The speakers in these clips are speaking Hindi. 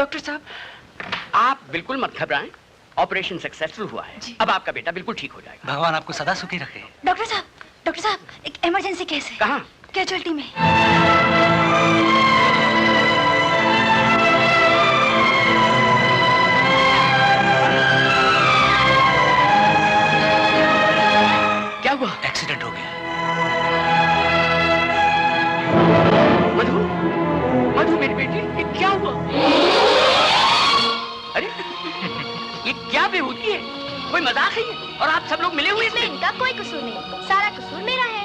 डॉक्टर साहब, आप बिल्कुल मत घबराएं, ऑपरेशन सक्सेसफुल हुआ है। अब आपका बेटा बिल्कुल ठीक हो जाएगा। भगवान आपको सदा सुखी रखे। डॉक्टर साहब, एक इमरजेंसी केस है। कहाँ? कैजुअल्टी में। क्या हुआ? एक्सीडेंट हो गया। मधु, मधु मेरी बेटी, ये क्या हुआ? अरे ये क्या बेहूदी है? कोई मजाक है ये? और आप सब लोग मिले हुए इसमें इनका कोई कसूर नहीं, सारा कसूर मेरा है।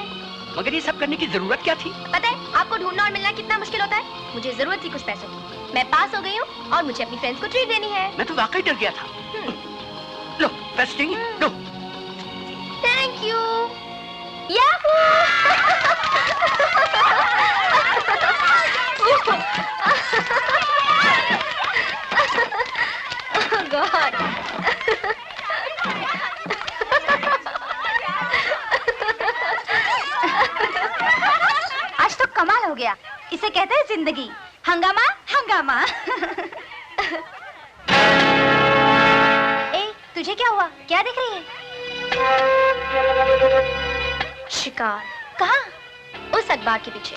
मगर ये सब करने की जरूरत क्या थी? पता है आपको ढूंढना और मिलना कितना मुश्किल होता है। मुझे जरूरत थी कुछ पैसों की, मैं पास हो गई हूँ और मुझे अपनी फ्रेंड्स को ट्रीट देनी है। मैं तो वाकई डर गया था। लो पैसे चाहिए? लो। Thank you. Yahoo! Oh God! आज तो कमाल हो गया। इसे कहते हैं जिंदगी। हंगामा हंगामा। ए, तुझे क्या हुआ? क्या देख रही है? शिकार। कहाँ? उस अखबार के पीछे।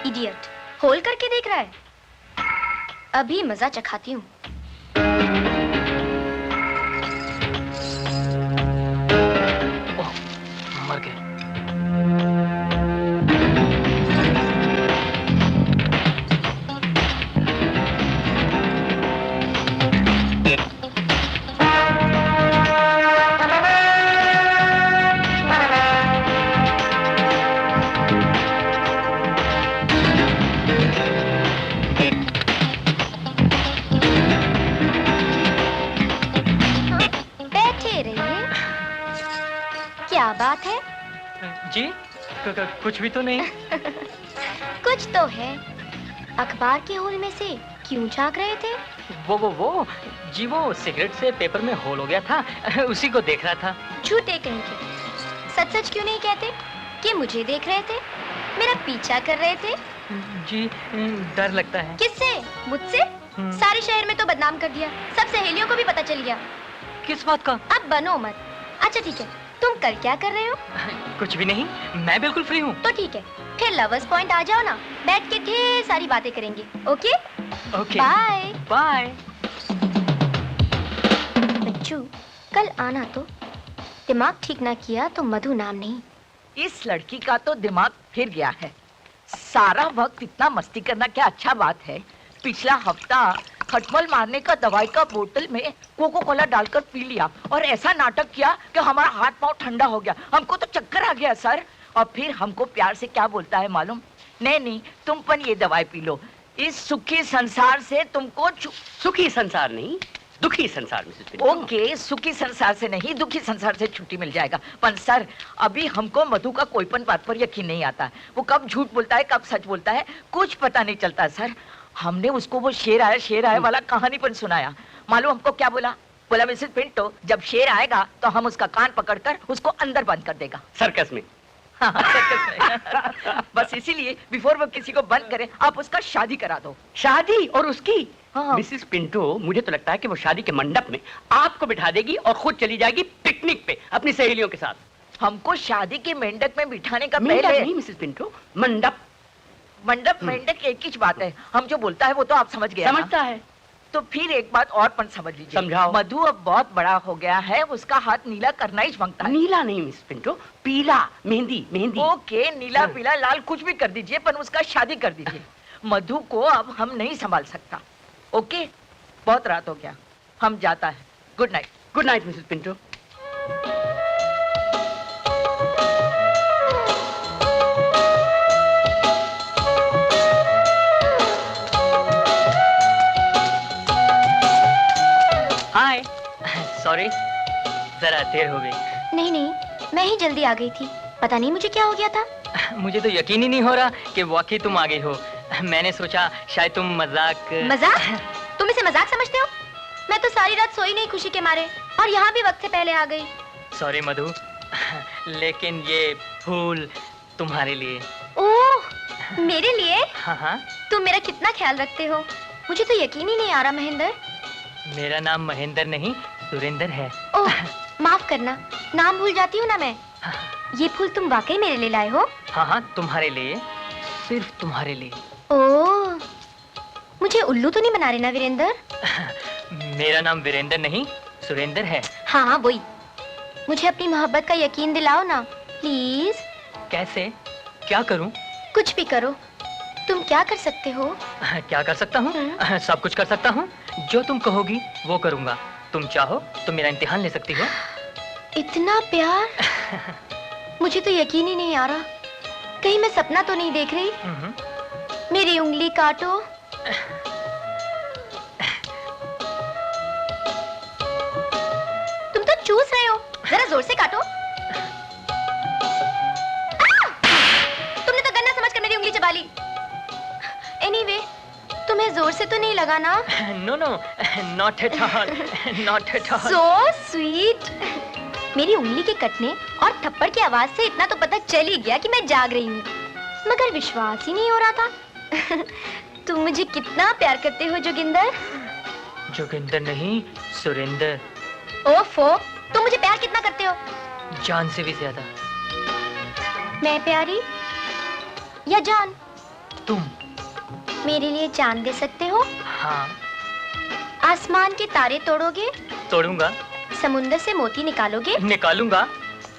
इडियट, होल करके देख रहा है। अभी मजा चखाती हूँ। मर गए। क्या बात है? जी कुछ भी तो नहीं। कुछ तो है। अखबार के होल में से क्यों झांक रहे थे? वो जी वो सिगरेट से पेपर में होल हो गया था, उसी को देख रहा था। झूठे कहेंगे। सच सच क्यों नहीं कहते कि मुझे देख रहे थे, मेरा पीछा कर रहे थे? जी डर लगता है। किससे? मुझसे? सारे शहर में तो बदनाम कर दिया, सब सहेलियों को भी पता चल गया। किस बात का? अब बनो मत। अच्छा ठीक है, तुम कल क्या कर रहे हो? कुछ भी नहीं, मैं बिल्कुल फ्री हूँ। तो ठीक है, फिर लवर्स पॉइंट आ जाओ ना, बैठ के ढेर सारी बातें करेंगे। Okay okay bye bye. बच्चू कल आना तो। दिमाग ठीक ना किया तो मधु नाम नहीं। इस लड़की का तो दिमाग फिर गया है। सारा वक्त इतना मस्ती करना क्या अच्छा बात है। पिछला हफ्ता खटमल मारने का दवाई का बोतल में कोको कोला डालकर पी लिया और ऐसा नाटक किया कि हमारा हाथ पांव ठंडा हो गया। हमको तो चक्कर आ गया सर। और फिर हमको प्यार से क्या बोलता है मालूम? नहीं तुम पर ये दवाई पी लो, इस सुखी संसार से तुमको सुखी संसार नहीं, दुखी संसार में। ओके, सुखी संसार से नहीं, दुखी संसार से छुट्टी मिल जाएगा। पर सर अभी हमको मधु का कोईपन बात पर यकीन नहीं आता। वो कब झूठ बोलता है कब सच बोलता है कुछ पता नहीं चलता सर। हमने उसको वो शेर आया वाला कहानी पर सुनाया। मालूम हमको क्या बोला? बोला मिसेस पिंटो जब शेर आएगा तो हम उसका कान पकड़कर उसको अंदर बंद कर देगा। सर्कस में। हाँ, सर्कस में। बस इसीलिए बिफोर वो किसी को बंद करे आप उसका शादी करा दो। शादी? और उसकी? हाँ। मिसेस पिंटो मुझे तो लगता है कि वो शादी के मंडप में आपको बिठा देगी और खुद चली जाएगी पिकनिक पे अपनी सहेलियों के साथ। हमको शादी के मेंढक में बिठाने का पहले नहीं मिसेस पिंटो, मंडप। मंडप मेंढक एक ही बात है। हम जो बोलता है वो तो आप समझ गए। समझता है तो फिर एक बात और पण समझ लीजिए। समझाओ। मधु अब बहुत बड़ा हो गया है, उसका हाथ नीला करना ही मांगता है। नीला नहीं मिस पिंटो, पीला, मेहंदी मेहंदी। ओके, नीला पीला लाल कुछ भी कर दीजिए पर उसका शादी कर दीजिए। मधु को अब हम नहीं संभाल सकता। ओके, बहुत रात हो गया, हम जाता है। Good night. Good night Mrs Pinto. Hi, sorry जरा देर हो गई। नहीं मैं ही जल्दी आ गई थी, पता नहीं मुझे क्या हो गया था। मुझे तो यकीन ही नहीं हो रहा कि वाकई तुम आ गई हो। मैंने सोचा शायद तुम मजाक। तुम इसे मजाक समझते हो? मैं तो सारी रात सोई नहीं खुशी के मारे और यहाँ भी वक्त से पहले आ गई। सॉरी मधु, लेकिन ये फूल तुम्हारे लिए। ओह, मेरे लिए? हाँ हाँ। तुम मेरा कितना ख्याल रखते हो, मुझे तो यकीन ही नहीं आ रहा महेंद्र। मेरा नाम महेंद्र नहीं सुरेंद्र है। ओह, माफ करना, नाम भूल जाती हूँ ना मैं। ये फूल तुम वाकई मेरे लिए लाए हो? हाँ हाँ, तुम्हारे लिए, सिर्फ तुम्हारे लिए। ओह, मुझे उल्लू तो नहीं बना रहे ना वीरेंद्र? मेरा नाम वीरेंद्र नहीं सुरेंद्र है। हाँ हाँ वही। मुझे अपनी मोहब्बत का यकीन दिलाओ ना प्लीज। कैसे? क्या करूं? कुछ भी करो। तुम क्या कर सकते हो? क्या कर सकता हूँ? सब कुछ कर सकता हूँ। जो तुम कहोगी वो करूँगा। तुम चाहो तो मेरा इम्तिहान ले सकती हो। इतना प्यार? मुझे तो यकीन ही नहीं आ रहा। कहीं मैं सपना तो नहीं देख रही? मेरी उंगली काटो। तुम तो चूस रहे हो, जरा जोर से काटो। तुमने तो गन्ना समझकर मेरी उंगली चबा ली। एनीवे, तुम्हें जोर से तो नहीं लगा ना? No no, not at all, not at all. So sweet. मेरी उंगली के कटने और थप्पड़ की आवाज से इतना तो पता चल ही गया कि मैं जाग रही हूँ, मगर विश्वास ही नहीं हो रहा था। तुम मुझे कितना प्यार करते हो जोगिंदर? जोगिंदर नहीं सुरेंद्र। ओफो, तुम मुझे प्यार कितना करते हो? जान से भी ज्यादा। मैं प्यारी या जान? तुम मेरे लिए जान दे सकते हो? हाँ। आसमान के तारे तोड़ोगे? तोड़ूंगा। समुंदर से मोती निकालोगे? निकालूंगा।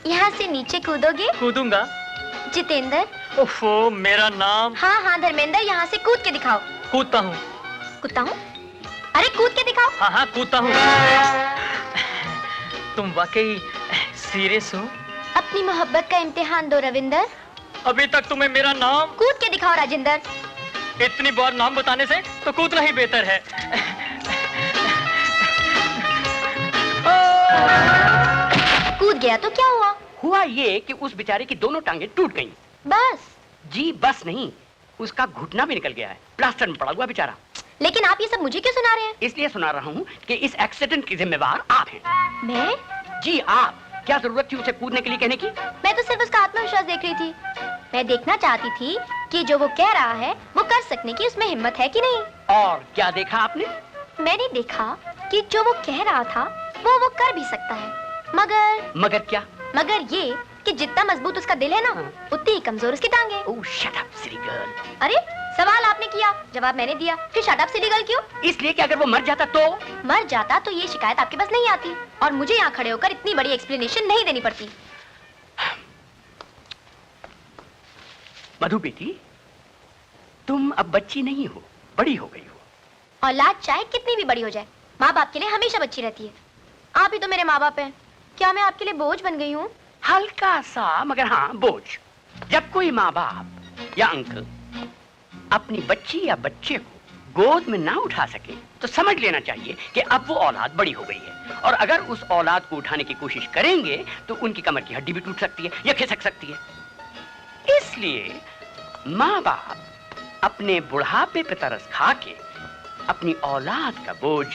यहाँ से नीचे कूदोगे? कूदूंगा। जितेंद्र। ओफो, मेरा नाम। हाँ हाँ धर्मेंद्र, यहाँ से कूद के दिखाओ। कूदता हूँ। कूदता हूँ? अरे कूद के दिखाओ। हाँ हाँ कूदता हूँ। तुम वाकई सीरियस हो? अपनी मोहब्बत का इम्तिहान दो रविंदर। अभी तक तुम्हें मेरा नाम। कूद के दिखाओ राजेंद्र। इतनी बार नाम बताने से तो कूदना ही बेहतर है। कूद गया तो क्या हुआ? हुआ ये कि उस बेचारे की दोनों टांगे टूट गईं। बस? जी बस नहीं, उसका घुटना भी निकल गया है, प्लास्टर में पड़ा हुआ बेचारा। लेकिन आप ये सब मुझे क्यों सुना रहे हैं? इसलिए सुना रहा हूँ कि इस एक्सीडेंट की जिम्मेवार आप हैं। मैं? जी आप। क्या जरूरत थी उसे कूदने के लिए कहने की? मैं तो सिर्फ उसका आत्मविश्वास देख रही थी। मैं देखना चाहती थी कि जो वो कह रहा है वो कर सकने की उसमें हिम्मत है कि नहीं। और क्या देखा आपने? मैंने देखा कि जो वो कह रहा था वो कर भी सकता है, मगर क्या? मगर ये कि जितना मजबूत उसका दिल है ना, उतनी ही कमजोर उसकी टांगे। ओह शट अप सिली गर्ल। अरे सवाल आपने किया, जवाब मैंने दिया, फिर शट अप सिली गर्ल क्यों? इसलिए कि अगर वो मर जाता तो? मर जाता तो ये शिकायत आपके पास नहीं आती और मुझे यहाँ खड़े होकर इतनी बड़ी एक्सप्लेनेशन नहीं देनी पड़ती। मधु बेटी, तुम अब बच्ची नहीं हो, बड़ी हो गई हो। औलाद चाहे कितनी भी बड़ी हो जाए, माँ बाप के लिए हमेशा बच्ची रहती है। आप ही तो मेरे माँ बाप हैं। क्या मैं आपके लिए बोझ बन गई हूँ? हल्का सा, मगर हाँ बोझ। जब कोई माँ बाप या अंकल अपनी बच्ची या बच्चे को गोद में ना उठा सके तो समझ लेना चाहिए कि अब वो औलाद बड़ी हो गई है, और अगर उस औलाद को उठाने की कोशिश करेंगे तो उनकी कमर की हड्डी भी टूट सकती है या खिसक सकती है। इसलिए माँ बाप अपने बुढ़ापे पे तरस खा के अपनी औलाद का बोझ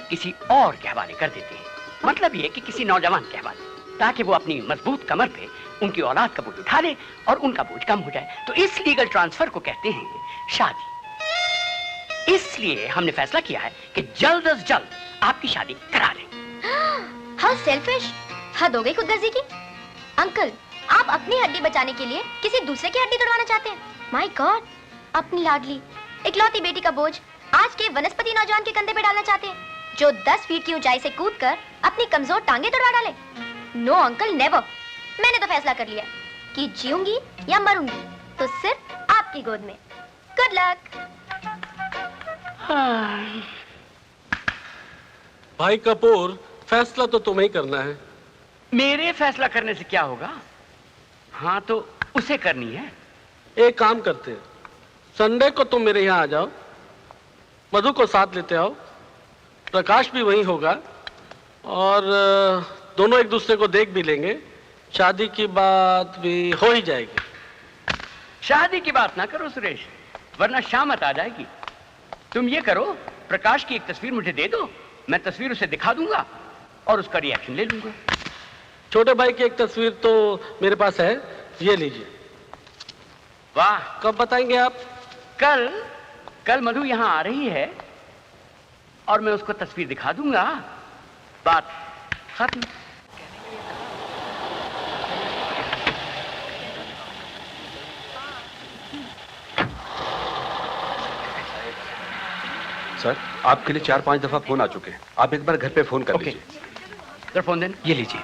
किसी और के हवाले कर देते हैं। मतलब ये कि किसी नौजवान के हवाले, ताकि वो अपनी मजबूत कमर पे उनकी औलाद का बोझ उठा ले और उनका बोझ कम हो जाए। तो इस लीगल ट्रांसफर को कहते हैं शादी। इसलिए हमने फैसला किया है कि जल्द अज जल्द आपकी शादी करा लें। हाँ सेल्फिश, हद हो गई खुदगर्जी की। अंकल, आप अपनी हड्डी बचाने के लिए किसी दूसरे की हड्डी तोड़वाना चाहते हैं? माय गॉड, अपनी लाडली इकलौती बेटी का बोझ आज के वनस्पति नौजवान के कंधे पे डालना चाहते हैं, जो 10 फीट की ऊंचाई से कूदकर अपनी कमजोर टांगे तोड़वा डाले। No uncle, never. मैंने तो फैसला कर लिया कि जीऊंगी या मरूंगी तो सिर्फ आपकी गोद में। Good luck. भाई कपूर, फैसला तो तुम्हें ही करना है। मेरे फैसला करने से क्या होगा? हाँ तो उसे करनी है। एक काम करते हैं, संडे को तुम मेरे यहाँ आ जाओ, मधु को साथ लेते आओ, प्रकाश भी वहीं होगा और दोनों एक दूसरे को देख भी लेंगे। शादी की बात भी हो ही जाएगी। शादी की बात ना करो सुरेश, वरना शामत आ जाएगी। तुम ये करो, प्रकाश की एक तस्वीर मुझे दे दो, मैं तस्वीर उसे दिखा दूंगा और उसका रिएक्शन ले लूंगा। छोटे भाई की एक तस्वीर तो मेरे पास है, ये लीजिए। वाह, कब बताएंगे आप? कल कल मधु यहाँ आ रही है और मैं उसको तस्वीर दिखा दूंगा, बात खत्म। सर, आपके लिए 4-5 दफा फोन आ चुके हैं। आप एक बार घर पे फोन कर ओके। लीजिए। सर फोन देन, ये लीजिए।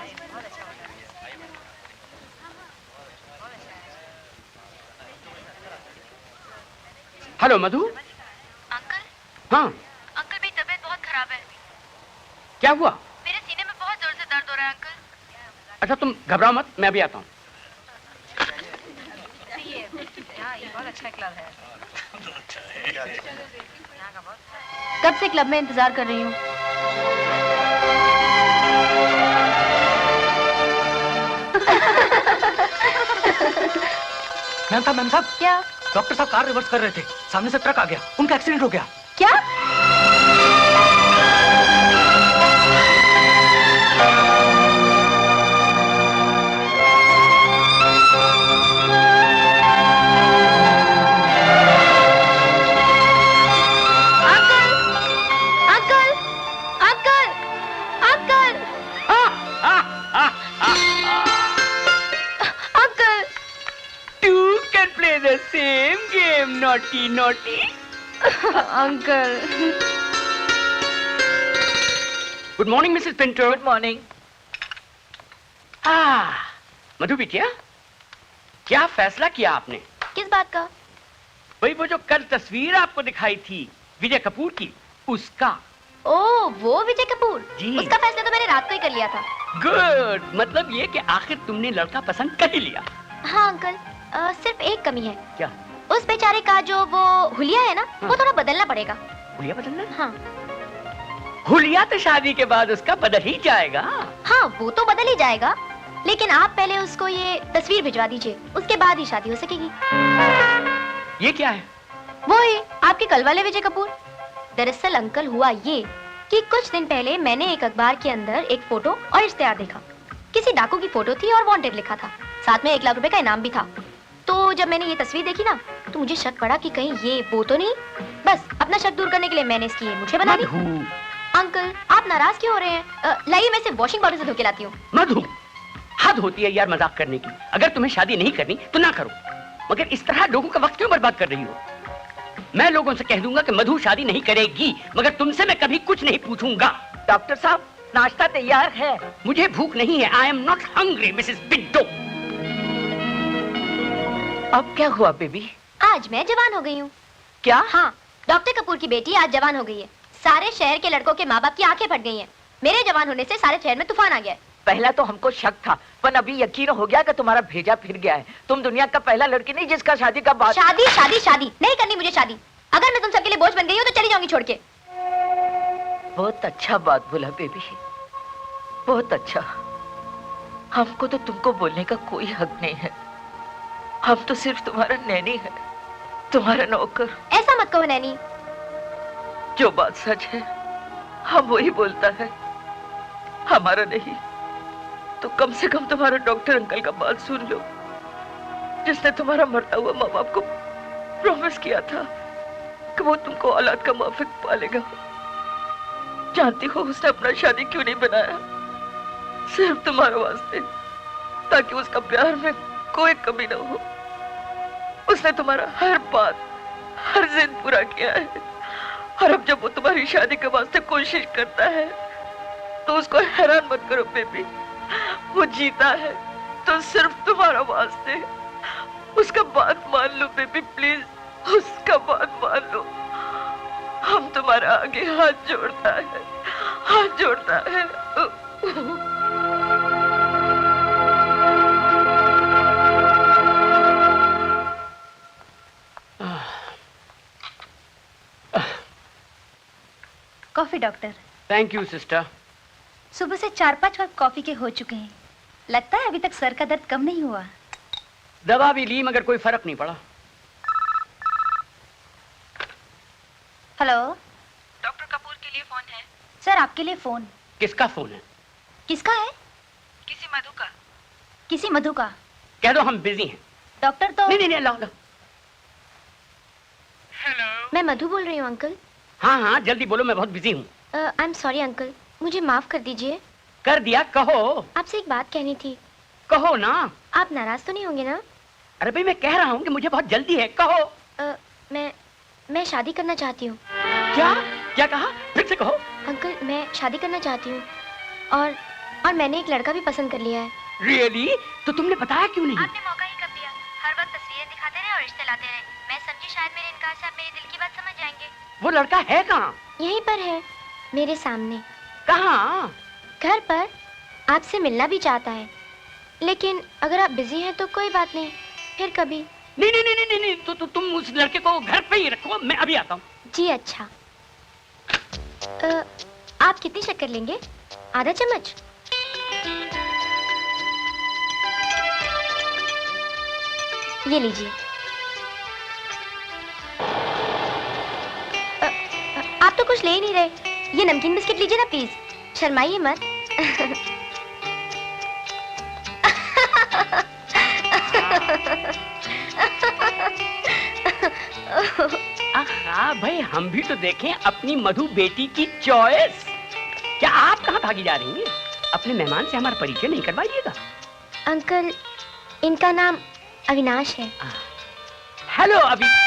हेलो मधु। अंकल, हाँ, अंकल मेरी तबीयत बहुत खराब है। क्या हुआ? मेरे सीने में बहुत जोर से दर्द हो रहा है अंकल। अच्छा तुम घबराओ मत, मैं अभी आता हूँ। कब से क्लब में इंतजार कर रही हूँ। मैम साहब, क्या? डॉक्टर साहब कार रिवर्स कर रहे थे, सामने से ट्रक आ गया, उनका एक्सीडेंट हो गया। क्या? naughty, naughty. Uncle. Good morning, Mrs. Pinto. Good morning. Madhu बिटिया, क्या फैसला किया आपने? किस बात का? वही वो जो कल तस्वीर आपको दिखाई थी विजय कपूर की, उसका। ओ, वो विजय कपूर? जी। उसका फैसला तो मैंने रात को ही कर लिया था। गुड, मतलब ये कि आखिर तुमने लड़का पसंद कर ही लिया। हाँ अंकल, सिर्फ एक कमी है। क्या? उस बेचारे का जो वो हुलिया है ना, वो थोड़ा बदलना पड़ेगा। हुलिया बदलना? हाँ। हुलिया तो शादी के बाद उसका बदल ही जाएगा। हाँ, वो तो बदल ही जाएगा, लेकिन आप पहले उसको ये तस्वीर भिजवा दीजिए, उसके बाद ही शादी हो सकेगी। ये क्या है? वो है आपके कल वाले विजय कपूर। दरअसल अंकल हुआ ये कि कुछ दिन पहले मैंने एक अखबार के अंदर एक फोटो और इश्तेहार देखा। किसी डाकू की फोटो थी और वांटेड लिखा था, साथ में 1 लाख रुपए का इनाम भी था। तो जब मैंने ये तस्वीर देखी ना, तो मुझे शक पड़ा कि कहीं ये वो तो नहीं। बस अपना शक दूर करने के लिए मैंने इसकी ये मुझे बना दी। अंकल, आप नाराज क्यों हो रहे हैं? लाइए मैं इसे वॉशिंग पाउडर से धो के लाती हूँ। मधु, हद होती है यार मजाक करने की। अगर तुम्हें शादी नहीं करनी तो ना करो, मगर इस तरह लोगों का वक्त क्यों बर्बाद कर रही हो? मैं लोगों से कह दूंगा कि मधु शादी नहीं करेगी, मगर तुमसे मैं कभी कुछ नहीं पूछूंगा। डॉक्टर साहब, नाश्ता तैयार है। मुझे भूख नहीं है। I am not hungry Mrs Pinto. अब क्या हुआ बेबी? आज मैं जवान हो गई हूँ। क्या? हाँ, डॉक्टर कपूर की बेटी आज जवान हो गई है। सारे शहर के लड़कों के माँ बाप की आंखें फट गई हैं। मेरे जवान होने से सारे शहर में तूफान आ गया है। पहला तो हमको शक था, पर अभी यकीन हो गया कि तुम्हारा भेजा फिर गया है। तुम दुनिया का पहला लड़की नहीं जिसका शादी का बात। शादी शादी शादी नहीं करनी मुझे शादी। अगर मैं तुम सबके लिए बोझ बन गई हूँ तो चली जाऊंगी छोड़ के। बहुत अच्छा बात बोला बेबी, बहुत अच्छा। हमको तो तुमको बोलने का कोई हक नहीं है। हम तो सिर्फ तुम्हारा नैनी है, तुम्हारा नौकर। ऐसा मत कहो नैनी। जो बात सच है हम वही बोलता है, हमारा नहीं तो कम से कम तुम्हारा डॉक्टर अंकल का बात सुन लो, जिसने तुम्हारा मरता हुआ माँ बाप को प्रॉमिस किया था कि वो तुमको औलाद का माफिक पालेगा। जानती हो उसने अपना शादी क्यों नहीं बनाया? सिर्फ तुम्हारे वास्ते, ताकि उसका प्यार में कोई कमी न हो। उसने तुम्हारा हर बात, हर जिद पूरा किया है, और अब जब वो तुम्हारी शादी के वास्ते कोशिश करता है तो उसको हैरान मत करो बेबी। वो जीता है तो सिर्फ तुम्हारा वास्ते। उसका बात मान लो बेबी, प्लीज उसका बात मान लो। हम तुम्हारा आगे हाथ जोड़ता है, हाथ जोड़ता है। Coffee doctor. Thank you sister. सुबह से 4-5 कप कॉफी के हो चुके हैं। लगता है अभी तक सर का दर्द कम नहीं हुआ। दवा भी ली मगर कोई फर्क नहीं पड़ा। हेलो, डॉक्टर कपूर के लिए फोन है। सर आपके लिए फोन। किसका फोन है? किसका है? किसी मधु का। किसी मधु का। कह दो हम बिजी हैं। डॉक्टर तो नहीं, लाओ। मैं मधु बोल रही हूँ अंकल। हाँ हाँ जल्दी बोलो, मैं बहुत बिजी हूँ। आई एम सॉरी अंकल, मुझे माफ कर दीजिए। कर दिया, कहो। आपसे एक बात कहनी थी। कहो ना। आप नाराज तो नहीं होंगे ना? अरे भाई मैं कह रहा हूँ कि मुझे बहुत जल्दी है, कहो। मैं शादी करना चाहती हूँ। क्या क्या कहा, फिर से कहो। अंकल मैं शादी करना चाहती हूँ और मैंने एक लड़का भी पसंद कर लिया है। रियली? तो तुमने बताया क्यों नहीं? आपने मौका ही कब दिया? हर वक्त तस्वीरें दिखाते रहे और रिश्ते लाते रहे। मैं समझी शायद मेरे इनकार से आप मेरे दिल की बात समझ जाएंगे। वो लड़का है कहाँ? यहीं पर है, मेरे सामने। कहाँ? घर पर। आपसे मिलना भी चाहता है, लेकिन अगर आप बिजी हैं तो कोई बात नहीं, फिर कभी। नहीं नहीं नहीं नहीं नहीं, तो तुम उस लड़के को घर पे ही रखो, मैं अभी आता हूँ। जी अच्छा। आप कितनी शक्कर लेंगे? आधा चम्मच? ये लीजिए। आप तो कुछ ले ही नहीं रहे। ये नमकीन बिस्किट लीजिए ना प्लीज, शर्माइए मत। आहा भाई, हम भी तो देखें अपनी मधु बेटी की चॉइस। क्या आप कहाँ भागी जा रही हैं? अपने मेहमान से हमारा परिचय नहीं करवाइएगा। अंकल इनका नाम अविनाश है। हेलो अविनाश।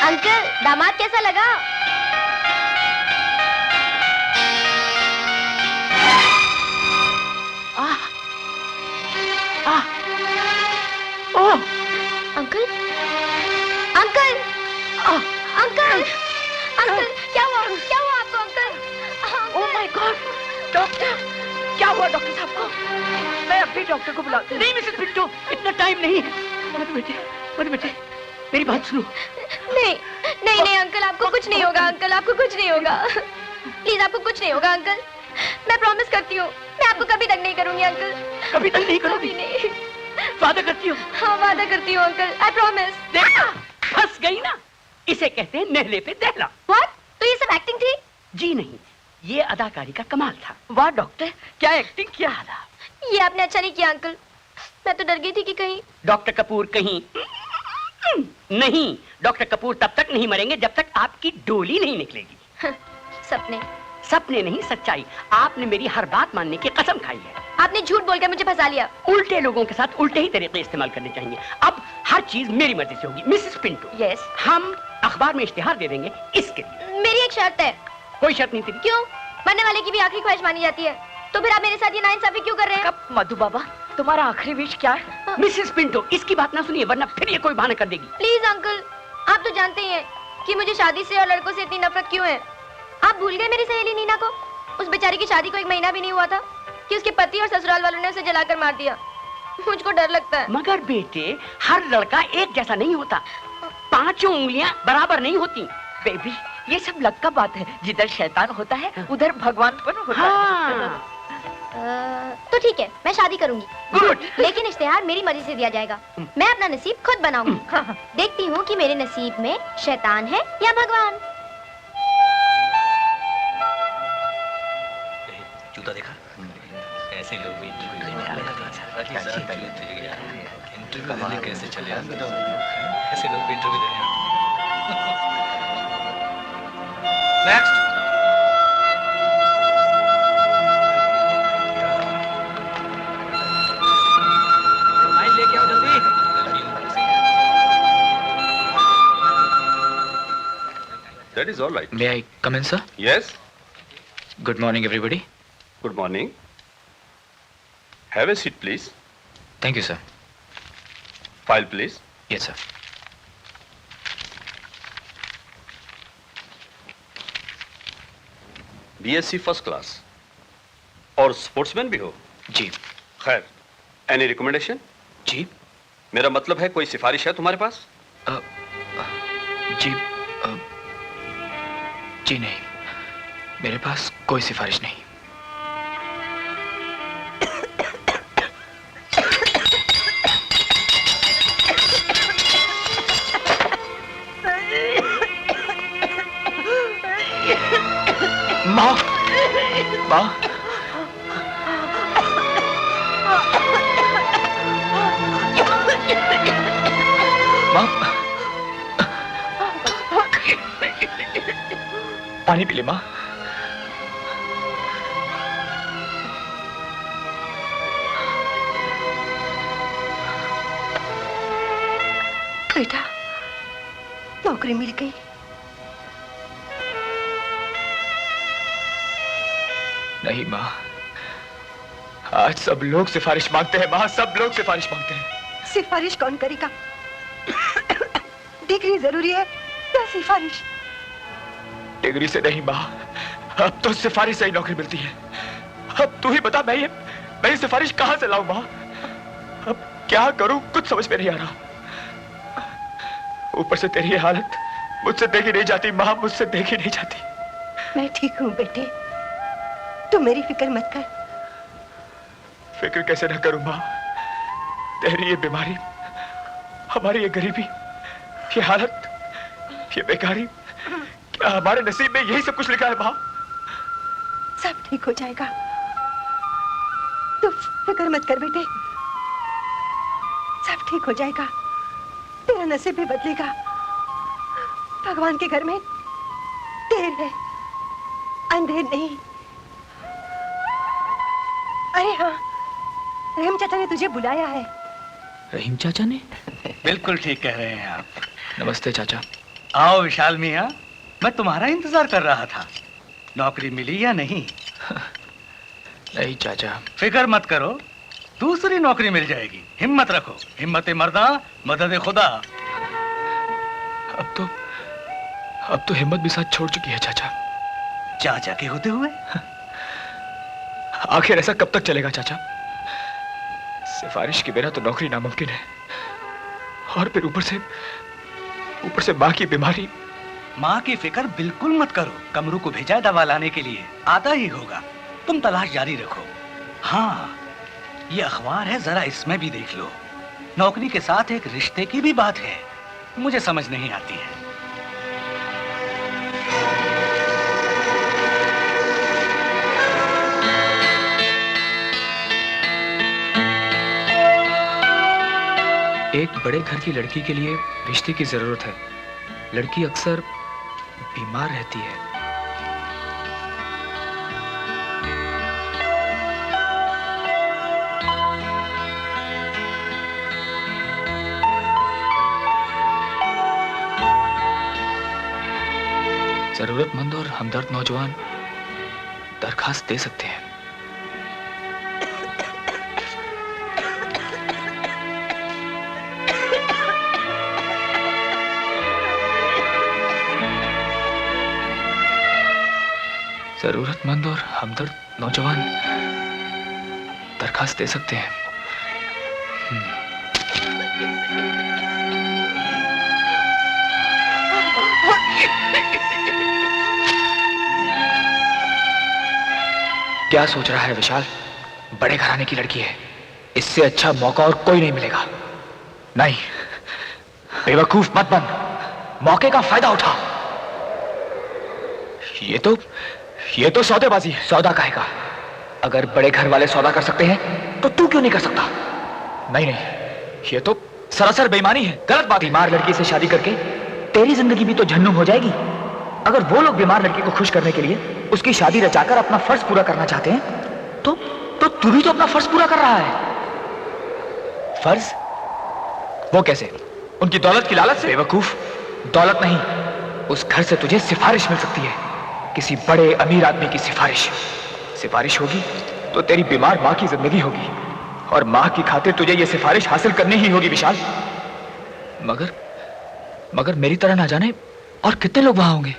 अंकल दामाद कैसा लगा? ओह अंकल अंकल अंकल अंकल क्या हुआ आपको uncle? Oh my God, doctor क्या हुआ डॉक्टर साहब को? मैं अभी डॉक्टर को बुलाती हूँ। नहीं मिसेस पिंटो, इतना टाइम नहीं है। मधु बेटे मेरी बात सुनो। नहीं नहीं नहीं अंकल, आपको कुछ नहीं होगा अंकल, आपको कुछ नहीं होगा। प्लीज आपको कुछ नहीं होगा अंकल, मैं प्रॉमिस करती हूँ मैं आपको कभी तक नहीं करूंगी अंकल। कभी तक नहीं करोगी? कभी नहीं। वादा करती हो? हाँ वादा करती हूँ अंकल, आई प्रॉमिस। देखा, फंस गई ना। इसे कहते हैं नहले पे दहला। व्हाट? तो ये सब एक्टिंग थी? जी नहीं, ये अदाकारी का कमाल था। वाह डॉक्टर, क्या एक्टिंग किया। ये आपने अच्छा नहीं किया अंकल, मैं तो डर गई थी कि कहीं। डॉक्टर कपूर कहीं नहीं, डॉक्टर कपूर तब तक नहीं मरेंगे जब तक आपकी डोली नहीं निकलेगी। सपने सपने नहीं, सच्चाई। आपने मेरी हर बात मानने की कसम खाई है। आपने झूठ बोलकर मुझे फंसा लिया। उल्टे लोगों के साथ उल्टे ही तरीके इस्तेमाल करने चाहिए। अब हर चीज मेरी मर्जी से होगी मिसेस पिंटो। यस। हम अखबार में इश्तिहार दे देंगे इसके लिए। मेरी एक शर्त है। कोई शर्त नहीं तेरी। क्यों? मरने वाले की भी आखिरी ख्वाहिश मानी जाती है, तो फिर आप मेरे साथ ये नाइंसाफी क्यों कर रहे हैं? कब मधु बाबा, तुम्हारा आखिरी विश क्या है? मिसेस पिंटो, इसकी बात ना सुनिए वरना फिर ये कोई बहाना कर देगी। प्लीज अंकल, आप तो जानते ही हैं कि मुझे शादी से और लड़कों से इतनी नफरत क्यों है। आप भूल गए मेरी सहेली नीना को? उस बेचारी की शादी को 1 महीना भी नहीं हुआ था कि उसके पति और ससुराल वालों ने उसे जलाकर मार दिया। मुझको डर लगता है। मगर बेटे, हर लड़का एक जैसा नहीं होता, 5 उंगलियां बराबर नहीं होती। बेबी, ये सब लक का बात है। जिधर शैतान होता है उधर भगवान पर होता हाँ। तो ठीक है, मैं शादी करूंगी। गुड। लेकिन इश्तिहार मेरी मर्जी से दिया जाएगा। मैं अपना नसीब खुद बनाऊंगी। देखती हूँ कि मेरे नसीब में शैतान है या भगवान। जूता देखा? ऐसे लोग भी इंटरव्यू देने आ रहे हैं। इंटरव्यू देने कैसे चले आते हैं? ऐसे लोग भी इंटरव्यू देने आते हैं। नेक्स्ट। फाइल लेके आओ जल्दी। That is all right. May I come in, sir? Yes. Good morning, everybody. Good morning. Have a seat, please. Thank you, sir. File, please. Yes, sir. BSc first class और स्पोर्ट्समैन भी हो? जी। खैर, एनी रिकमेंडेशन? जी। मेरा मतलब है कोई सिफारिश है तुम्हारे पास? जी जी नहीं, मेरे पास कोई सिफारिश नहीं। माँ, माँ, माँ, पानी पी ले माँ। बेटा, नौकरी मिल गई। नहीं माँ, आज सब लोग सिफारिश मांगते हैं माँ, सब लोग सिफारिश मांगते हैं। सिफारिश कौन करेगा? डिग्री जरूरी है या सिफारिश? डिग्री से नहीं माँ, अब तो सिफारिश से ही नौकरी मिलती है। अब तू ही बता, मैं ये सिफारिश कहाँ से लाऊं माँ? अब क्या करूं, कुछ समझ में नहीं आ रहा। ऊपर से तेरी ये हालत मुझसे देखी नहीं जाती माँ, मुझसे देखी नहीं जाती। मैं ठीक हूँ बेटे, तू मेरी फिक्र मत कर। फिक्र कैसे न करूं माँ? तेरी ये बीमारी, हमारी ये गरीबी, ये हालत, ये बेकारी, क्या हमारे नसीब में यही सब कुछ लिखा है माँ? सब ठीक हो जाएगा, तू फिक्र मत कर बेटे, सब ठीक हो जाएगा। तेरा नसीब भी बदलेगा। भगवान के घर में देर है, अंधेर नहीं। अरे हाँ, रहीम चाचा ने तुझे बुलाया है। रहीम चाचा ने? बिल्कुल ठीक कह रहे हैं आप। नमस्ते चाचा। आओ विशाल मियाँ, मैं तुम्हारा इंतजार कर रहा था। नौकरी मिली या नहीं? नहीं चाचा। फिक्र मत करो, दूसरी नौकरी मिल जाएगी। हिम्मत रखो, हिम्मत मर्दा मदद खुदा। अब तो हिम्मत भी साथ छोड़ चुकी है चाचा। चाचा के होते हुए? आखिर ऐसा कब तक चलेगा चाचा? सिफारिश के बिना तो नौकरी नामुमकिन है, और फिर ऊपर से माँ की बीमारी। माँ की फिक्र बिल्कुल मत करो, कमरू को भेजा दवा लाने के लिए, आता ही होगा। तुम तलाश जारी रखो। हाँ, ये अखबार है, जरा इसमें भी देख लो। नौकरी के साथ एक रिश्ते की भी बात है, मुझे समझ नहीं आती है। एक बड़े घर की लड़की के लिए रिश्ते की जरूरत है। लड़की अक्सर बीमार रहती है। जरूरतमंद और हमदर्द नौजवान दरखास्त दे सकते हैं। जरूरतमंद और हमदर्द नौजवान दरखास्त दे सकते हैं। क्या सोच रहा है विशाल? बड़े घराने की लड़की है, इससे अच्छा मौका और कोई नहीं मिलेगा। नहीं, बेवकूफ मत बन, मौके का फायदा उठा। ये तो सौदेबाजी है। सौदा काहे का? अगर बड़े घर वाले सौदा कर सकते हैं तो तू क्यों नहीं कर सकता? नहीं, ये तो सरासर बेईमानी है, गलत बात। बीमार लड़की से शादी करके तेरी जिंदगी भी तो जहन्नुम हो जाएगी। अगर वो लोग बीमार लड़की को खुश करने के लिए उसकी शादी रचाकर अपना फर्ज पूरा करना चाहते हैं तो तू भी तो अपना फर्ज पूरा कर रहा है। फर्ज? वो कैसे? उनकी दौलत की लालच से? बेवकूफ, दौलत नहीं, उस घर से तुझे सिफारिश मिल सकती है, किसी बड़े अमीर आदमी की सिफारिश होगी तो तेरी बीमार माँ की जिंदगी होगी, और माँ की खातिर तुझे ये सिफारिश हासिल करनी ही होगी विशाल। मगर मेरी तरह ना जाने और कितने लोग वहां होंगे।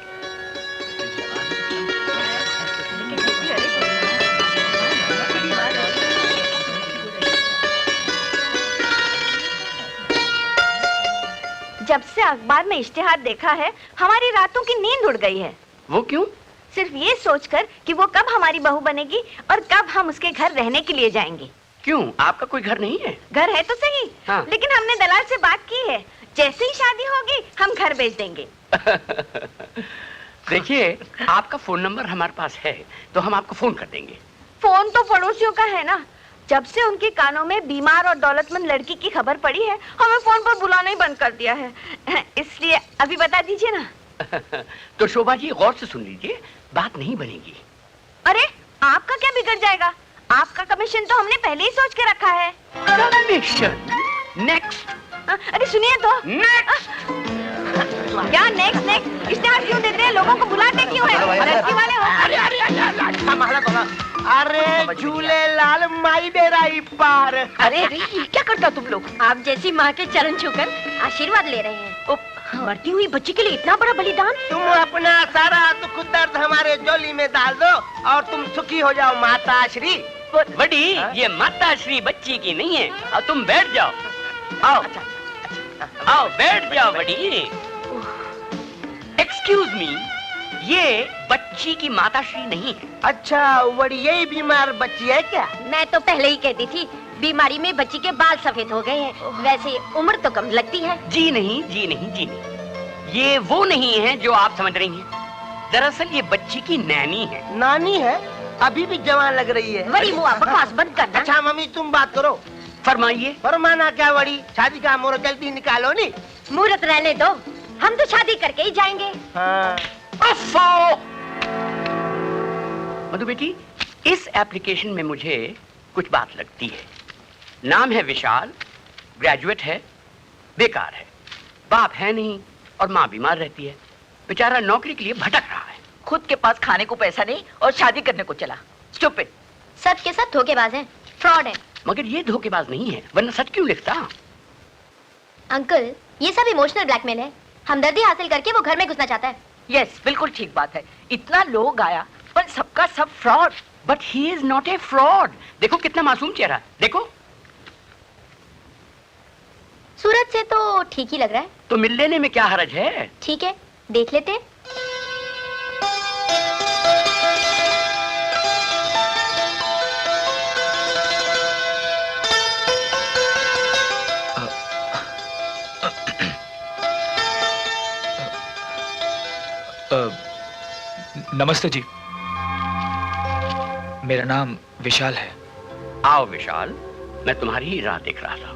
जब से अखबार में इश्तिहार देखा है, हमारी रातों की नींद उड़ गई है। वो क्यों? सिर्फ ये सोचकर कि वो कब हमारी बहू बनेगी और कब हम उसके घर रहने के लिए जाएंगे। क्यों, आपका कोई घर नहीं है? घर है तो सही, हाँ। लेकिन हमने दलाल से बात की है, जैसे ही शादी होगी हम घर बेच देंगे। देखिए, आपका फोन नंबर हमारे पास है, तो हम आपको फोन कर देंगे। फोन तो पड़ोसियों का है ना। जब से उनके कानों में बीमार और दौलतमंद लड़की की खबर पड़ी है, हमें फोन पर बुलाना ही बंद कर दिया है। इसलिए अभी बता दीजिए ना। तो शोभा जी गौर से सुन लीजिए, बात नहीं बनेगी। अरे आपका क्या बिगड़ जाएगा? आपका कमीशन तो हमने पहले ही सोच के रखा है। कमीशन? नेक्स्ट। अरे सुनिए तो। नेक्स्ट। क्या नेक्स्ट नेक्स्ट? इश्तेहार क्यों देते हैं? लोगों को बुलाते क्यों हैं? लड़की वाले हो। अरे झूले लाल माई डेराई पार। अरे ये क्या करता तुम लोग? आप जैसी माँ के चरण छूकर आशीर्वाद ले रहे हैं। मरती हुई बच्ची के लिए इतना बड़ा बलिदान। तुम अपना सारा दुख दर्द हमारे झोली में डाल दो और तुम सुखी हो जाओ माता श्री। बड़ी, ये माता श्री बच्ची की नहीं है। अब तुम बैठ जाओ। आओ आओ बैठ जाओ बड़ी। एक्सक्यूज मी, ये बच्ची की माता श्री नहीं है। अच्छा, बड़ी यही बीमार बच्ची है क्या? मैं तो पहले ही कहती थी, बीमारी में बच्ची के बाल सफेद हो गए हैं। वैसे उम्र तो कम लगती है। जी नहीं, जी नहीं, जी नहीं, ये वो नहीं है जो आप समझ रही हैं। दरअसल ये बच्ची की नैनी है। नानी है? अभी भी जवान लग रही है। बड़ी मुआ बकवास बंद करना। अच्छा मम्मी तुम बात करो। फरमाइए। फरमाना क्या बड़ी? शादी का मुहूर्त जल्दी निकालो नी। मुहूर्त रहने दो, हम तो शादी करके ही जाएंगे। हाँ। मधु बेटी, इस एप्लीकेशन में मुझे कुछ बात लगती है। नाम है विशाल, ग्रेजुएट है, बेकार है, बाप है नहीं और माँ बीमार रहती है। बेचारा नौकरी के लिए भटक रहा है। खुद के पास खाने को पैसा नहीं और शादी करने को चला। स्टूपिड। सब के सब धोखेबाज हैं, फ्रॉड हैं। मगर ये धोखेबाज नहीं है, वरना सच क्यों लिखता? अंकल, ये सब इमोशनल ब्लैकमेल है। हमदर्दी हासिल करके वो घर में घुसना चाहता है। यस, बिल्कुल ठीक बात है। इतना लोग आया पर सबका सब fraud. But he is not a fraud. देखो कितना मासूम चेहरा, देखो। सूरत से तो ठीक ही लग रहा है। तो मिल लेने में क्या हरज है? ठीक है, देख लेते हैं। नमस्ते जी, मेरा नाम विशाल है। आओ विशाल, मैं तुम्हारी ही राह देख रहा था।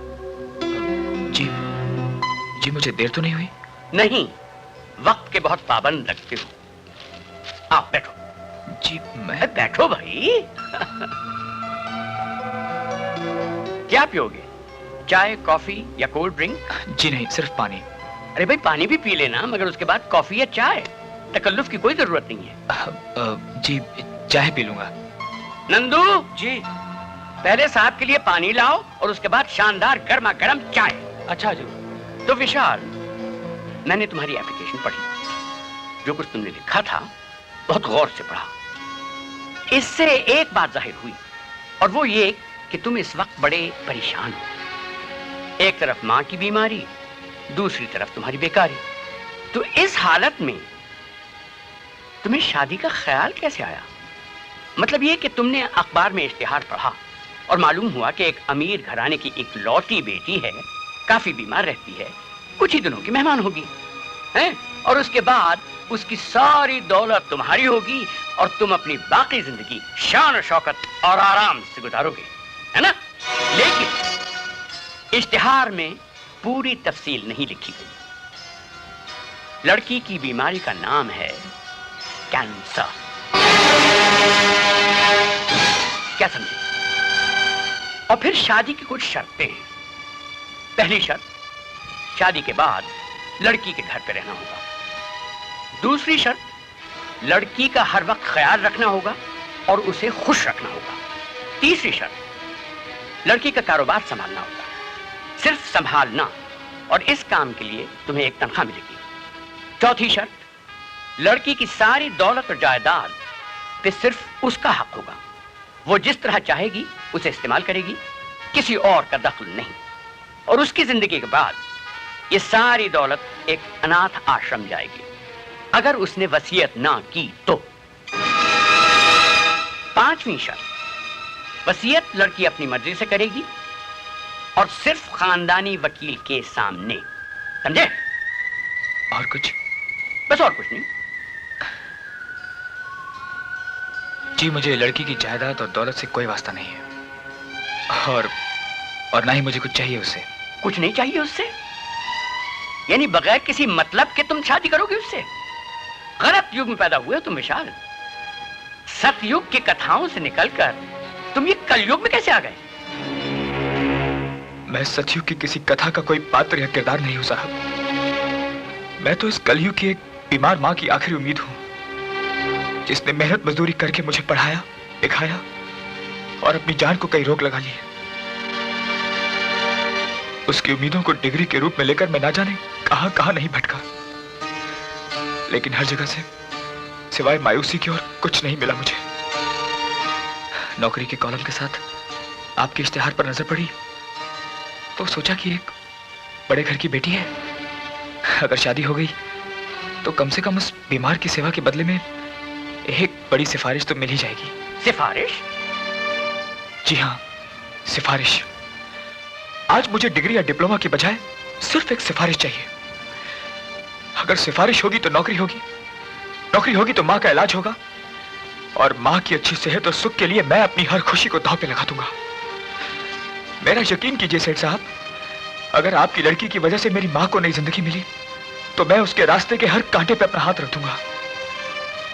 जी मुझे देर तो नहीं हुई? नहीं, वक्त के बहुत पाबंद लगते हो। आओ बैठो। जी मैं बैठो भाई। क्या पियोगे, चाय, कॉफी या कोल्ड ड्रिंक? जी नहीं, सिर्फ पानी। अरे भाई पानी भी पी लेना, मगर उसके बाद कॉफी या चाय। तकल्लुफ की कोई जरूरत नहीं है। जी चाय पी लूंगा। नंदू जी, पहले साहब के लिए पानी लाओ और उसके बाद शानदार गर्मा गर्म चाय। अच्छा जी। तो विशाल, मैंने तुम्हारी एप्लीकेशन पढ़ी। जो कुछ तुमने लिखा था बहुत गौर से पढ़ा। इससे एक बात जाहिर हुई, और वो ये कि तुम इस वक्त बड़े परेशान हो। एक तरफ माँ की बीमारी, दूसरी तरफ तुम्हारी बेकारी। तो इस हालत में तुम्हें शादी का ख्याल कैसे आया? मतलब ये कि तुमने अखबार में इश्तिहार पढ़ा और मालूम हुआ कि एक अमीर घराने की एक लौती बेटी है, काफी बीमार रहती है, कुछ ही दिनों की मेहमान होगी, हैं? और उसके बाद उसकी सारी दौलत तुम्हारी होगी और तुम अपनी बाकी जिंदगी शान और शौकत और आराम से गुजारोगे, है ना? लेकिन इश्तिहार में पूरी तफसील नहीं लिखी गई। लड़की की बीमारी का नाम है कैंसर। क्या समझे? और फिर शादी की कुछ शर्तें हैं। पहली शर्त, शादी के बाद लड़की के घर पे रहना होगा। दूसरी शर्त, लड़की का हर वक्त ख्याल रखना होगा और उसे खुश रखना होगा। तीसरी शर्त, लड़की का कारोबार संभालना होगा, सिर्फ संभालना, और इस काम के लिए तुम्हें एक तनख्वाह मिलेगी। चौथी शर्त, लड़की की सारी दौलत और जायदाद पे सिर्फ उसका हक होगा। वो जिस तरह चाहेगी उसे इस्तेमाल करेगी, किसी और का दखल नहीं। और उसकी जिंदगी के बाद ये सारी दौलत एक अनाथ आश्रम जाएगी, अगर उसने वसीयत ना की तो। पांचवी शर्त, वसीयत लड़की अपनी मर्जी से करेगी और सिर्फ खानदानी वकील के सामने। समझे? और कुछ? बस और कुछ नहीं। जी मुझे लड़की की जायदाद और दौलत से कोई वास्ता नहीं है, और ना ही मुझे कुछ चाहिए उससे। कुछ नहीं चाहिए उससे? यानी बगैर किसी मतलब के तुम शादी करोगे उससे? गलत युग में पैदा हुए तुम विशाल। सतयुग की कथाओं से निकलकर तुम ये कलयुग में कैसे आ गए? मैं सतयुग की किसी कथा का कोई पात्र या किरदार नहीं हूं साहब। मैं तो इस कलयुग की एक बीमार माँ की आखिरी उम्मीद हूं, जिसने मेहनत मजदूरी करके मुझे पढ़ाया, लिखाया और अपनी जान को कई रोक लगा ली। उसकी उम्मीदों को डिग्री के रूप में लेकर मैं ना जाने कहां कहां नहीं भटका, लेकिन हर जगह से सिवाय मायूसी की और कुछ नहीं मिला मुझे। नौकरी के कॉलम के साथ आपके इश्तिहार पर नजर पड़ी तो सोचा कि एक बड़े घर की बेटी है, अगर शादी हो गई तो कम से कम उस बीमार की सेवा के बदले में एक बड़ी सिफारिश तो मिल ही जाएगी। सिफारिश? जी हाँ, सिफारिश। आज मुझे डिग्री या डिप्लोमा की बजाय सिर्फ एक सिफारिश चाहिए। अगर सिफारिश होगी तो नौकरी होगी, नौकरी होगी तो माँ का इलाज होगा, और माँ की अच्छी सेहत और सुख के लिए मैं अपनी हर खुशी को दांव पे लगा दूंगा। मेरा यकीन कीजिए सेठ साहब, अगर आपकी लड़की की वजह से मेरी माँ को नई जिंदगी मिली तो मैं उसके रास्ते के हर कांटे पे अपना हाथ रख दूंगा।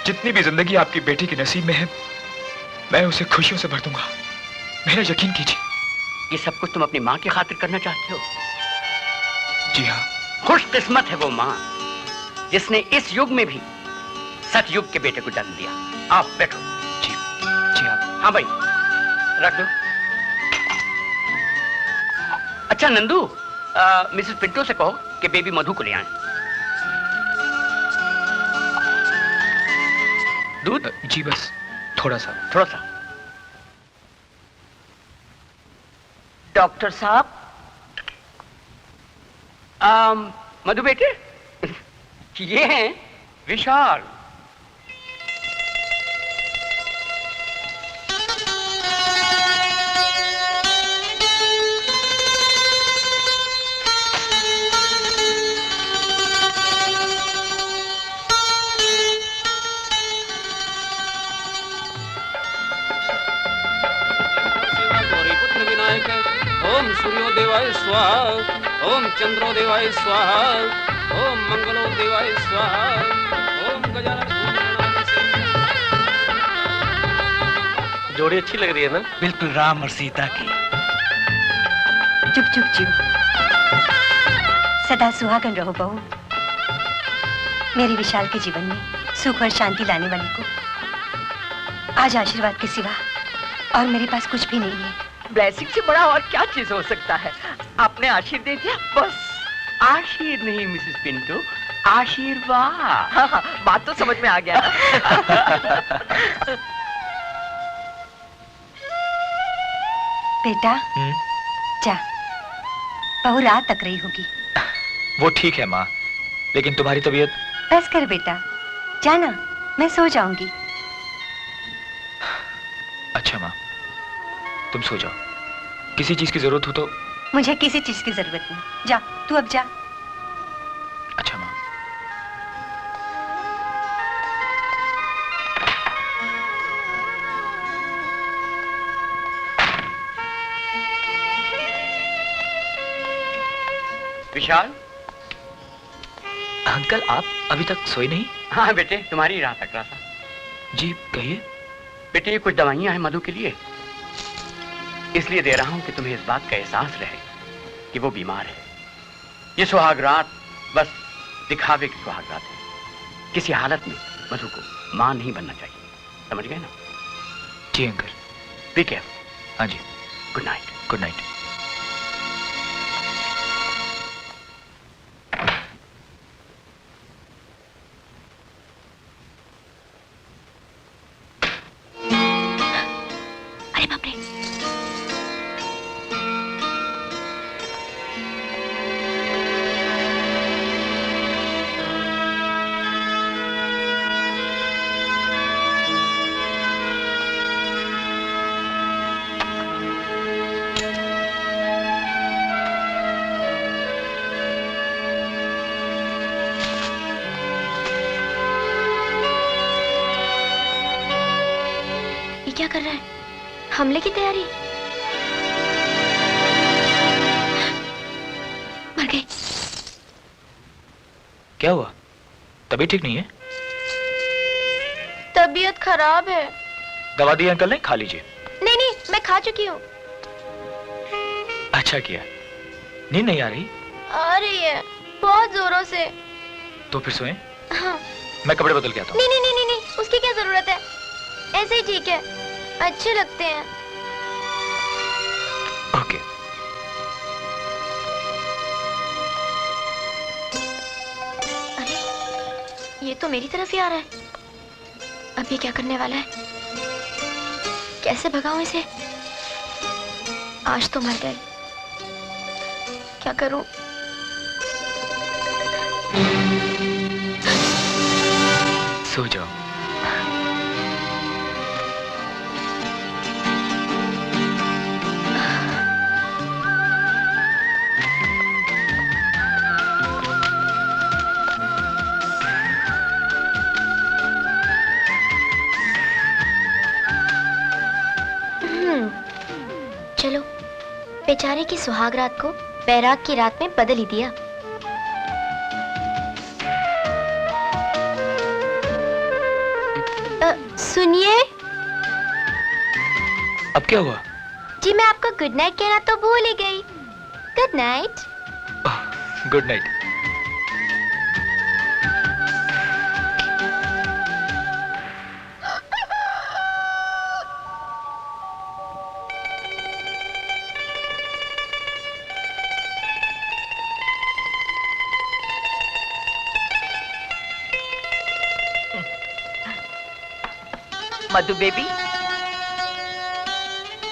जितनी भी जिंदगी आपकी बेटी के नसीब में है मैं उसे खुशियों से भर दूंगा, मेरा यकीन कीजिए। ये सब कुछ तुम अपनी माँ की खातिर करना चाहते हो? जी हाँ। खुशकिस्मत है वो माँ जिसने इस युग में भी सतयुग के बेटे को जन्म दिया। आप बैठो। जी जी आप। हाँ भाई रख दो। अच्छा नंदू, मिसेस पिंटो से कहो कि बेबी मधु को ले आए। दूध? जी बस थोड़ा सा। थोड़ा सा। डॉक्टर साहब। मधु बेटे, ये हैं विशाल। ओम सूर्यो देवाय स्वाहा, ओम चंद्रो देवाय स्वाहा, ओम मंगलो देवाय स्वाहा, ओम गजानन। जोड़ी अच्छी लग रही है ना? बिल्कुल राम और सीता की। चुप चुप चुप, सदा सुहागन रहो बहू। मेरे विशाल के जीवन में सुख और शांति लाने वाली को आज आशीर्वाद के सिवा और मेरे पास कुछ भी नहीं है। ब्लेसिंग से बड़ा और क्या चीज हो सकता है? आपने आशीर्वाद दे दिया बस। आशीर्वाद नहीं मिसेस पिंटो, आशीर्वाद। हाँ हाँ, बात तो समझ में आ गया। बेटा जा, बहू रात तक रही होगी। वो ठीक है माँ, लेकिन तुम्हारी तबीयत। बस कर बेटा, जाना, मैं सो जाऊंगी। अच्छा माँ, तुम सो जाओ, किसी चीज की जरूरत हो तो। मुझे किसी चीज की जरूरत नहीं, जा तू अब जा। अच्छा माँ। विशाल। अंकल आप अभी तक सोए नहीं? हाँ बेटे, तुम्हारी राह तक रहा था। जी कहिए। बेटे ये कुछ दवाइयां हैं मधु के लिए, इसलिए दे रहा हूं कि तुम्हें इस बात का एहसास रहे कि वो बीमार है। ये सुहाग रात बस दिखावे की सुहाग रात है। किसी हालत में मधु को मां नहीं बनना चाहिए, समझ गए ना? जी अंकल। ठीक है। हाँ जी। Good night. Good night. अरे बाप रे, क्या कर रहा है? हमले की तैयारी? मर गए। क्या हुआ? तबीयत ठीक नहीं है? तबीयत खराब है। दवा दी अंकल ने, खा लीजिए। नहीं नहीं, मैं खा चुकी हूँ। अच्छा किया। नींद नहीं आ रही? आ रही है, बहुत जोरों से। तो फिर सोएं? हाँ। मैं कपड़े बदल के आता हूँ। नहीं, उसकी क्या जरूरत है? ऐसे ही ठीक है, अच्छे लगते हैं। ओके। अरे ये तो मेरी तरफ ही आ रहा है। अब ये क्या करने वाला है? कैसे भगाऊं इसे? आज तो मर गए, क्या करूं? सो जाओ। चलो, बेचारे की सुहाग रात को बैराग की रात में बदल ही दिया। सुनिए। अब क्या हुआ? जी मैं आपको गुड नाइट कहना तो भूल ही गई। Good night. Good night. Madhu baby,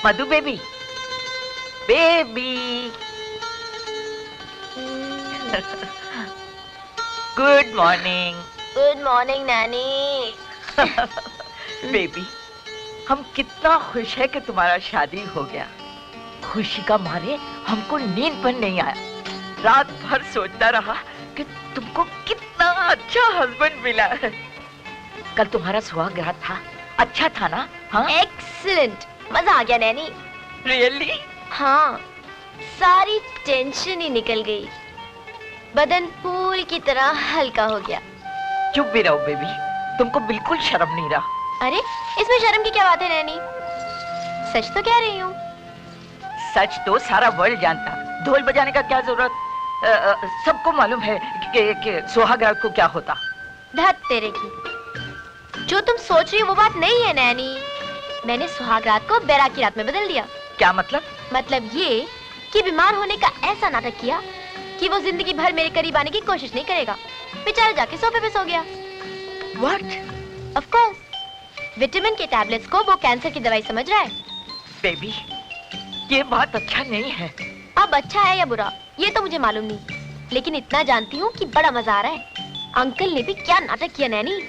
Madhu baby, baby. Good morning. Good morning nanny. Baby, हम कितना खुश है कि तुम्हारा शादी हो गया। खुशी का मारे हमको नींद पर नहीं आया। रात भर सोचता रहा कि तुमको कितना अच्छा हस्बैंड मिला है। कल तुम्हारा सुहागरात था, अच्छा था ना? हाँ, एक्सीलेंट, मजा आ गया नैनी। रियली? हाँ, सारी टेंशन ही निकल गई, बदन फूल की तरह हल्का हो गया। चुप भी रहो बेबी, तुमको बिल्कुल शर्म नहीं रहा। अरे इसमें शर्म की क्या बात है नैनी? सच तो कह रही हूँ। सच तो सारा वर्ल्ड जानता, ढोल बजाने का क्या जरूरत? सबको मालूम है कि सुहागरात को क्या होता। धत तेरे की, जो तुम सोच रही हो वो बात नहीं है नैनी। मैंने सुहागरात को बैराग की रात में बदल दिया। क्या मतलब? मतलब ये कि बीमार होने का ऐसा नाटक किया कि वो जिंदगी भर मेरे करीब आने की कोशिश नहीं करेगा। बेचारा जाके सोफे पे सो गया। What? Of course, विटामिन के टैबलेट्स को वो कैंसर की दवाई समझ रहा है। बेबी, ये बात अच्छा नहीं है। अब अच्छा है या बुरा ये तो मुझे मालूम नहीं, लेकिन इतना जानती हूँ कि बड़ा मजा आ रहा है। अंकल ने भी क्या नाटक किया नैनी।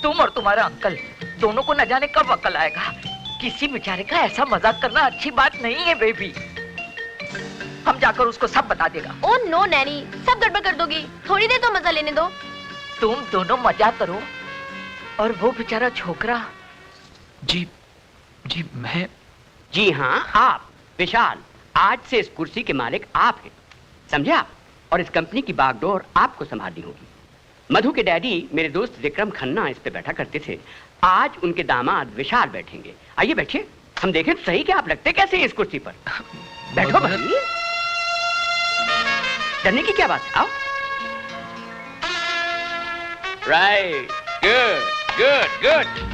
तुम और तुम्हारा अंकल दोनों को न जाने कब अकल आएगा। किसी बेचारे का ऐसा मजाक करना अच्छी बात नहीं है बेबी। हम जाकर उसको सब बता देगा। ओ नो नैनी, सब गड़बड़ कर दोगी। थोड़ी देर तो मजा लेने दो। तुम दोनों मजा करो और वो बेचारा छोकरा। जी मैं। जी हाँ, आप विशाल, आज से इस कुर्सी के मालिक आप हैं, समझे आप? और इस कंपनी की बागडोर आपको संभालनी होगी। मधु के डैडी मेरे दोस्त विक्रम खन्ना इस पे बैठा करते थे, आज उनके दामाद विशाल बैठेंगे। आइए बैठिए, हम देखें तो सही कि आप लगते कैसे हैं इस कुर्सी पर। बैठो भाई, डरने की क्या बात है, आओ। Right, good good good.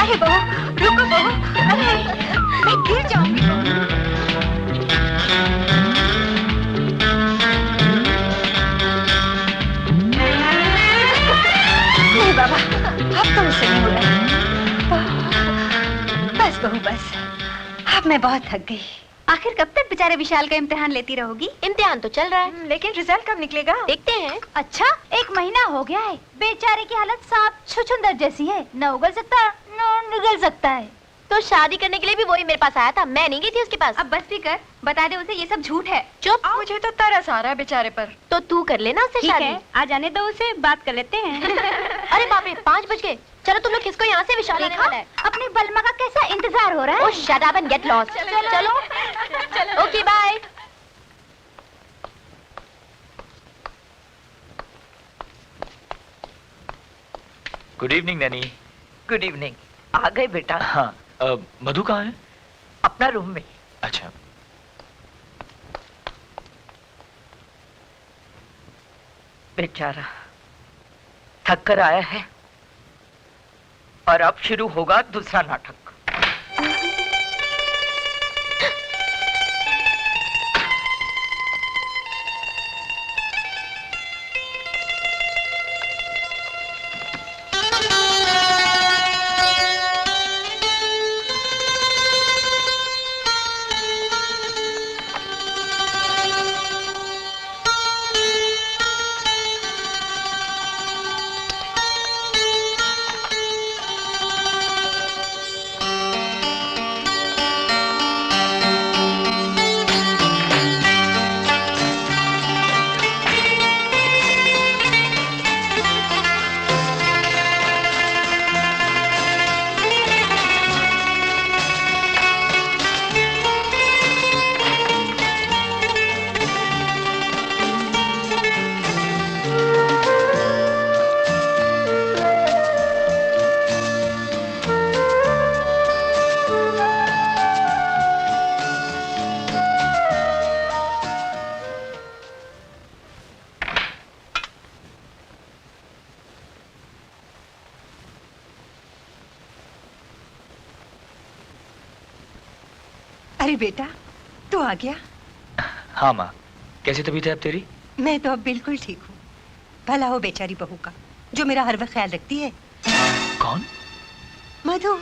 अरे बहू, रुको बहू, अरे मैं गिर जाऊंगी। नहीं बाबा, अब तो मुझसे नहीं हो रहा है। बस बहू बस। अब मैं बहुत थक गई। आखिर कब तक बेचारे विशाल का इम्तिहान लेती रहोगी? इम्तिहान तो चल रहा है, लेकिन रिजल्ट कब निकलेगा? देखते हैं। अच्छा, 1 महीना हो गया है। बेचारे की हालत साफ छुछुंदर जैसी है, न उगल सकता न निगल सकता है। तो शादी करने के लिए भी वही मेरे पास आया था, मैं नहीं गई थी उसके पास। अब बस भी कर, बता दे उसे ये सब झूठ है। चुप। मुझे तो तरस आ रहा है बेचारे पर। तो तू कर लेना उससे ठीक शादी। है, आ जाने दो उसे, बात कर लेते हैं। अरे बाप रे, 5 बज गए। चलो तुम लोग किसको यहाँ से विशाल आने वाला है। अपनी बलमा का कैसा इंतजार हो रहा है। Oh, shut up and get lost. चलो। Okay bye. Good evening nanny. Good evening. आ गए बेटा? हाँ। मधु कहाँ है? अपना रूम में। अच्छा। बेचारा थक कर आया है और अब शुरू होगा दूसरा नाटक। अरे बेटा, तू आ गया? हाँ माँ, कैसी तबीयत है अब तेरी? मैं तो अब बिल्कुल ठीक हूँ। भला हो बेचारी बहू का, जो मेरा हर वक्त ख्याल रखती है। कौन? मधु।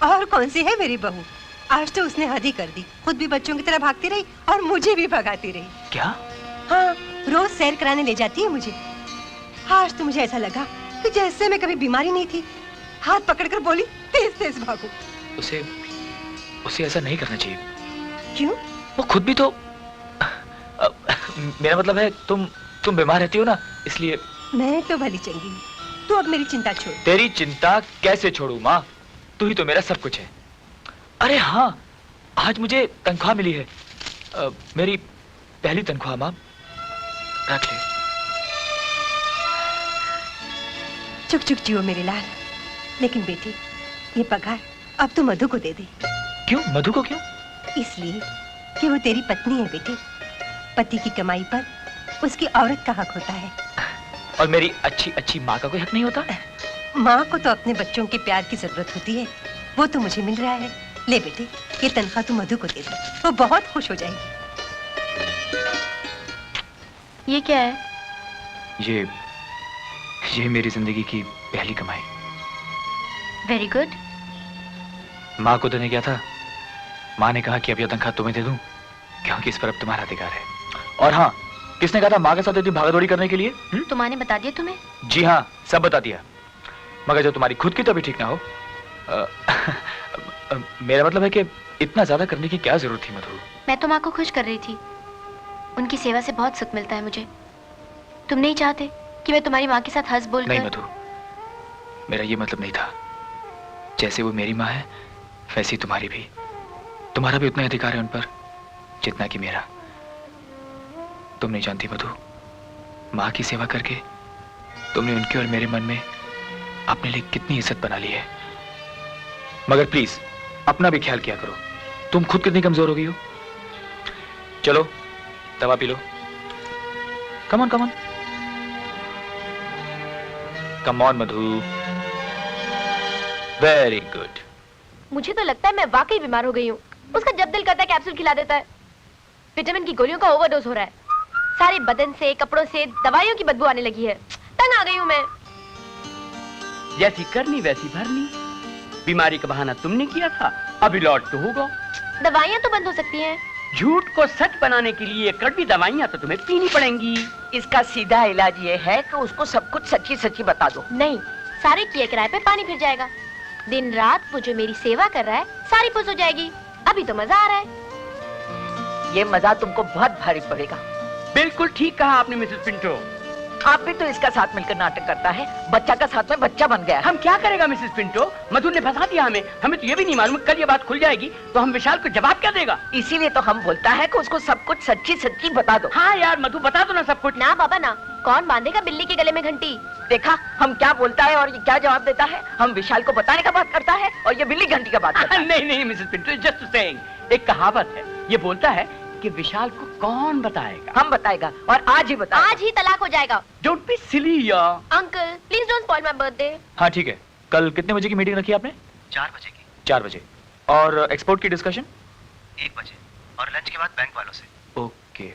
और कौन सी है मेरी बहू? आज तो उसने हद ही कर दी, खुद भी बच्चों की तरह भागती रही और मुझे भी भगाती रही। क्या? हाँ, रोज सैर कराने ले जाती है मुझे। आज तो मुझे ऐसा लगा कि जैसे मैं कभी बीमारी नहीं थी। हाथ पकड़कर बोली, तेज तेज भागो। उसे ऐसा नहीं करना चाहिए। क्यों? वो खुद भी तो मेरा मतलब है तुम बीमार रहती हो ना, इसलिए। मैं तो भली चंगी हूँ, तू अब मेरी चिंता छोड़। तेरी चिंता कैसे छोड़ू माँ? तू ही तो मेरा सब कुछ है। अरे हाँ, आज मुझे तनख्वाह मिली है, मेरी पहली तनख्वाह। माँ रख ले। चुक चुक जियो मेरे लाल। लेकिन बेटी, ये पगार अब तू मधु को दे दे। क्यों? मधु को क्यों? इसलिए कि वो तेरी पत्नी है बेटी। पति की कमाई पर उसकी औरत का हक होता है। और मेरी अच्छी अच्छी माँ का कोई हक नहीं होता? माँ को तो अपने बच्चों के प्यार की जरूरत होती है, वो तो मुझे मिल रहा है। ले बेटे, ये तनख्वाह तू मधु को दे दे, वो बहुत खुश हो जाएगी। ये क्या है? ये मेरी जिंदगी की पहली कमाई। Very good. माँ को देने गया था, माँ ने कहा कि अब यह तनख्वाह तुम्हें दे दूं, क्योंकि इस पर अब तुम्हारा अधिकार है। और हाँ, किसने कहा था माँ के साथ इतनी भागदौड़ी करने के लिए? तो माँ ने बता दिया तुम्हें? जी हाँ, सब बता दिया। मगर जब तुम्हारी खुद की तबीयत ठीक ना हो, मेरा मतलब है कि इतना ज्यादा करने की क्या जरूरत थी मधु? मैं तो माँ को खुश कर रही थी। उनकी सेवा से बहुत सुख मिलता है मुझे। तुम नहीं चाहते कि मैं तुम्हारी माँ के साथ हंस बोल? नहीं मधु, मेरा ये मतलब नहीं था। जैसे वो मेरी माँ है, वैसी तुम्हारी भी। तुम्हारा भी उतना अधिकार है उन पर जितना कि मेरा। तुम नहीं जानती मधु, माँ की सेवा करके तुमने उनके और मेरे मन में अपने लिए कितनी इज्जत बना ली है। मगर प्लीज अपना भी ख्याल किया करो। तुम खुद कितनी कमजोर हो गई हो। चलो दवा P low. Come on come on come on Madhu. Very good. मुझे तो लगता है मैं वाकई बीमार हो गई हूँ। उसका जब दिल करता है कैप्सूल खिला देता है। विटामिन की गोलियों का ओवरडोज हो रहा है। सारे बदन से, कपड़ों से दवाइयों की बदबू आने लगी है। तंग आ गई हूँ मैं। जैसी करनी वैसी भरनी। बीमारी का बहाना तुमने किया था, अब इलाज तो होगा। दवाइयाँ तो बंद हो सकती हैं। झूठ को सच बनाने के लिए कड़वी दवाइयाँ तो तुम्हें पीनी पड़ेंगी। इसका सीधा इलाज ये है कि उसको सब कुछ सच्ची सच्ची बता दो। नहीं, सारे किए किराए पे पानी फिर जाएगा। दिन रात वो जो मेरी सेवा कर रहा है सारी पुस हो जाएगी। अभी तो मजा आ रहा है। ये मजा तुमको बहुत भारी पड़ेगा। बिल्कुल ठीक कहा आपने मिसेस पिंटो। आप भी तो इसका साथ मिलकर नाटक करता है, बच्चा का साथ में बच्चा बन गया। हम क्या करेगा मिसेस पिंटो, मधु ने फंसा दिया हमें। हमें तो ये भी नहीं मालूम कल ये बात खुल जाएगी तो हम विशाल को जवाब क्या देगा। इसीलिए तो हम बोलता है कि उसको सब कुछ सच्ची सच्ची बता दो। हाँ यार मधु बता दो ना सब कुछ। ना बाबा ना, कौन बांधेगा बिल्ली के गले में घंटी। देखा हम क्या बोलता है और ये क्या जवाब देता है। हम विशाल को बताने का बात करता है और ये बिल्ली घंटी का बात करता है। नहीं नहीं मिसेस पिंटो, जस्ट सेइंग। एक कहावत है, ये बोलता है कि विशाल को कौन बताएगा। हम बताएगा और आज ही बताएगा। आज ही तलाक हो जाएगा। डोंट बी सिली यार। Uncle please don't spoil my birthday. हाँ ठीक है, कल कितने बजे की मीटिंग रखी आपने? 4 बजे की। 4 बजे। और एक्सपोर्ट की डिस्कशन? 1 बजे और लंच के बाद बैंक वालों से। ओके,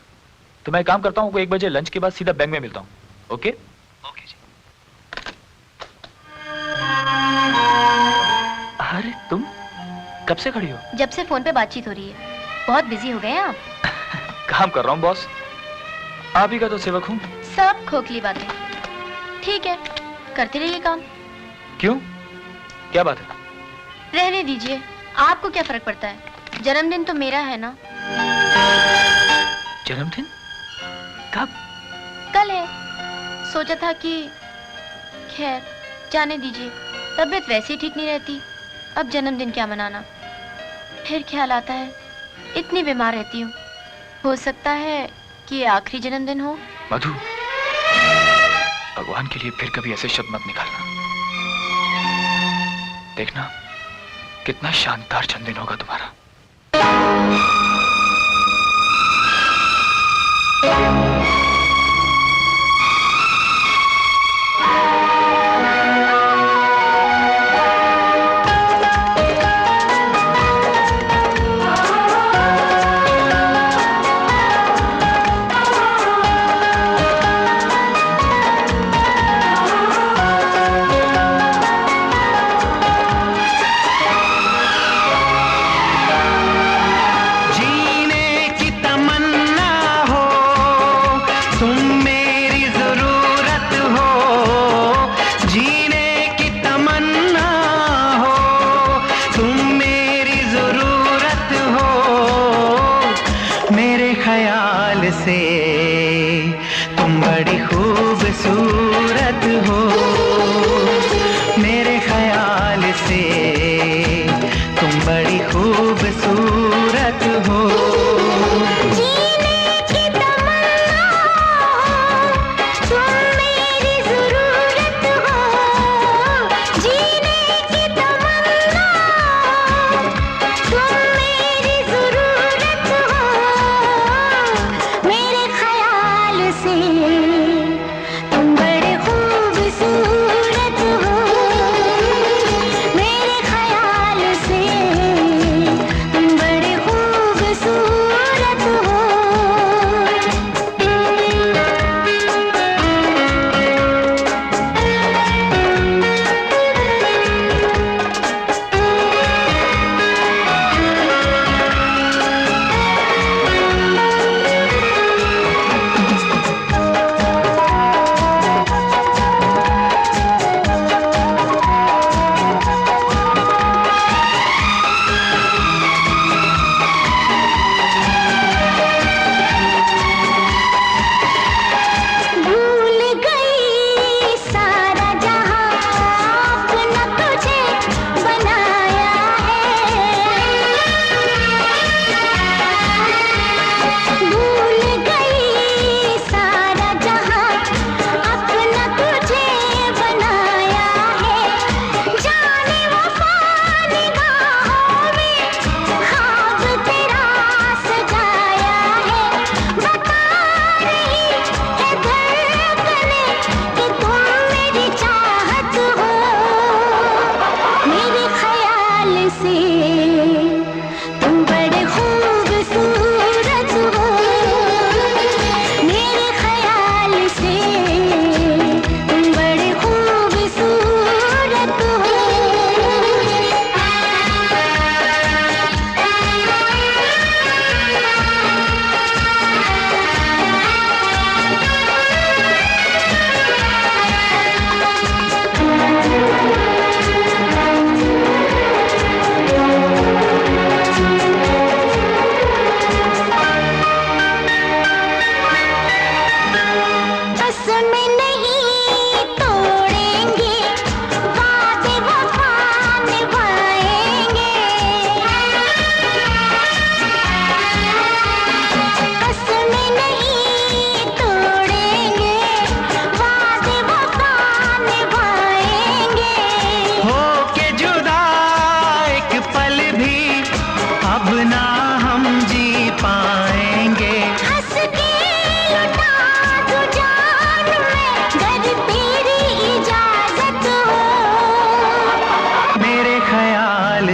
तो मैं काम करता हूँ, 1 बजे लंच के बाद सीधा बैंक में मिलता हूँ। ओके ओके जी। अरे तुम कब से खड़ी हो? जब से फोन पे बातचीत हो रही है। बहुत बिजी हो गए हैं आप। काम कर रहा हूँ बॉस, आप ही का तो सेवक हूँ। सब खोखली बातें। ठीक है, करते रहिए काम। क्यों, क्या बात है? रहने दीजिए, आपको क्या फर्क पड़ता है। जन्मदिन तो मेरा है ना। जन्मदिन कब? कल है। सोचा था कि खैर जाने दीजिए, तबीयत वैसे ही ठीक नहीं रहती, अब जन्मदिन क्या मनाना। फिर ख्याल आता है इतनी बीमार रहती हूँ, हो सकता है कि ये आखिरी जन्मदिन हो। मधु, भगवान के लिए फिर कभी ऐसे शब्द मत निकालना। देखना कितना शानदार जन्मदिन होगा तुम्हारा।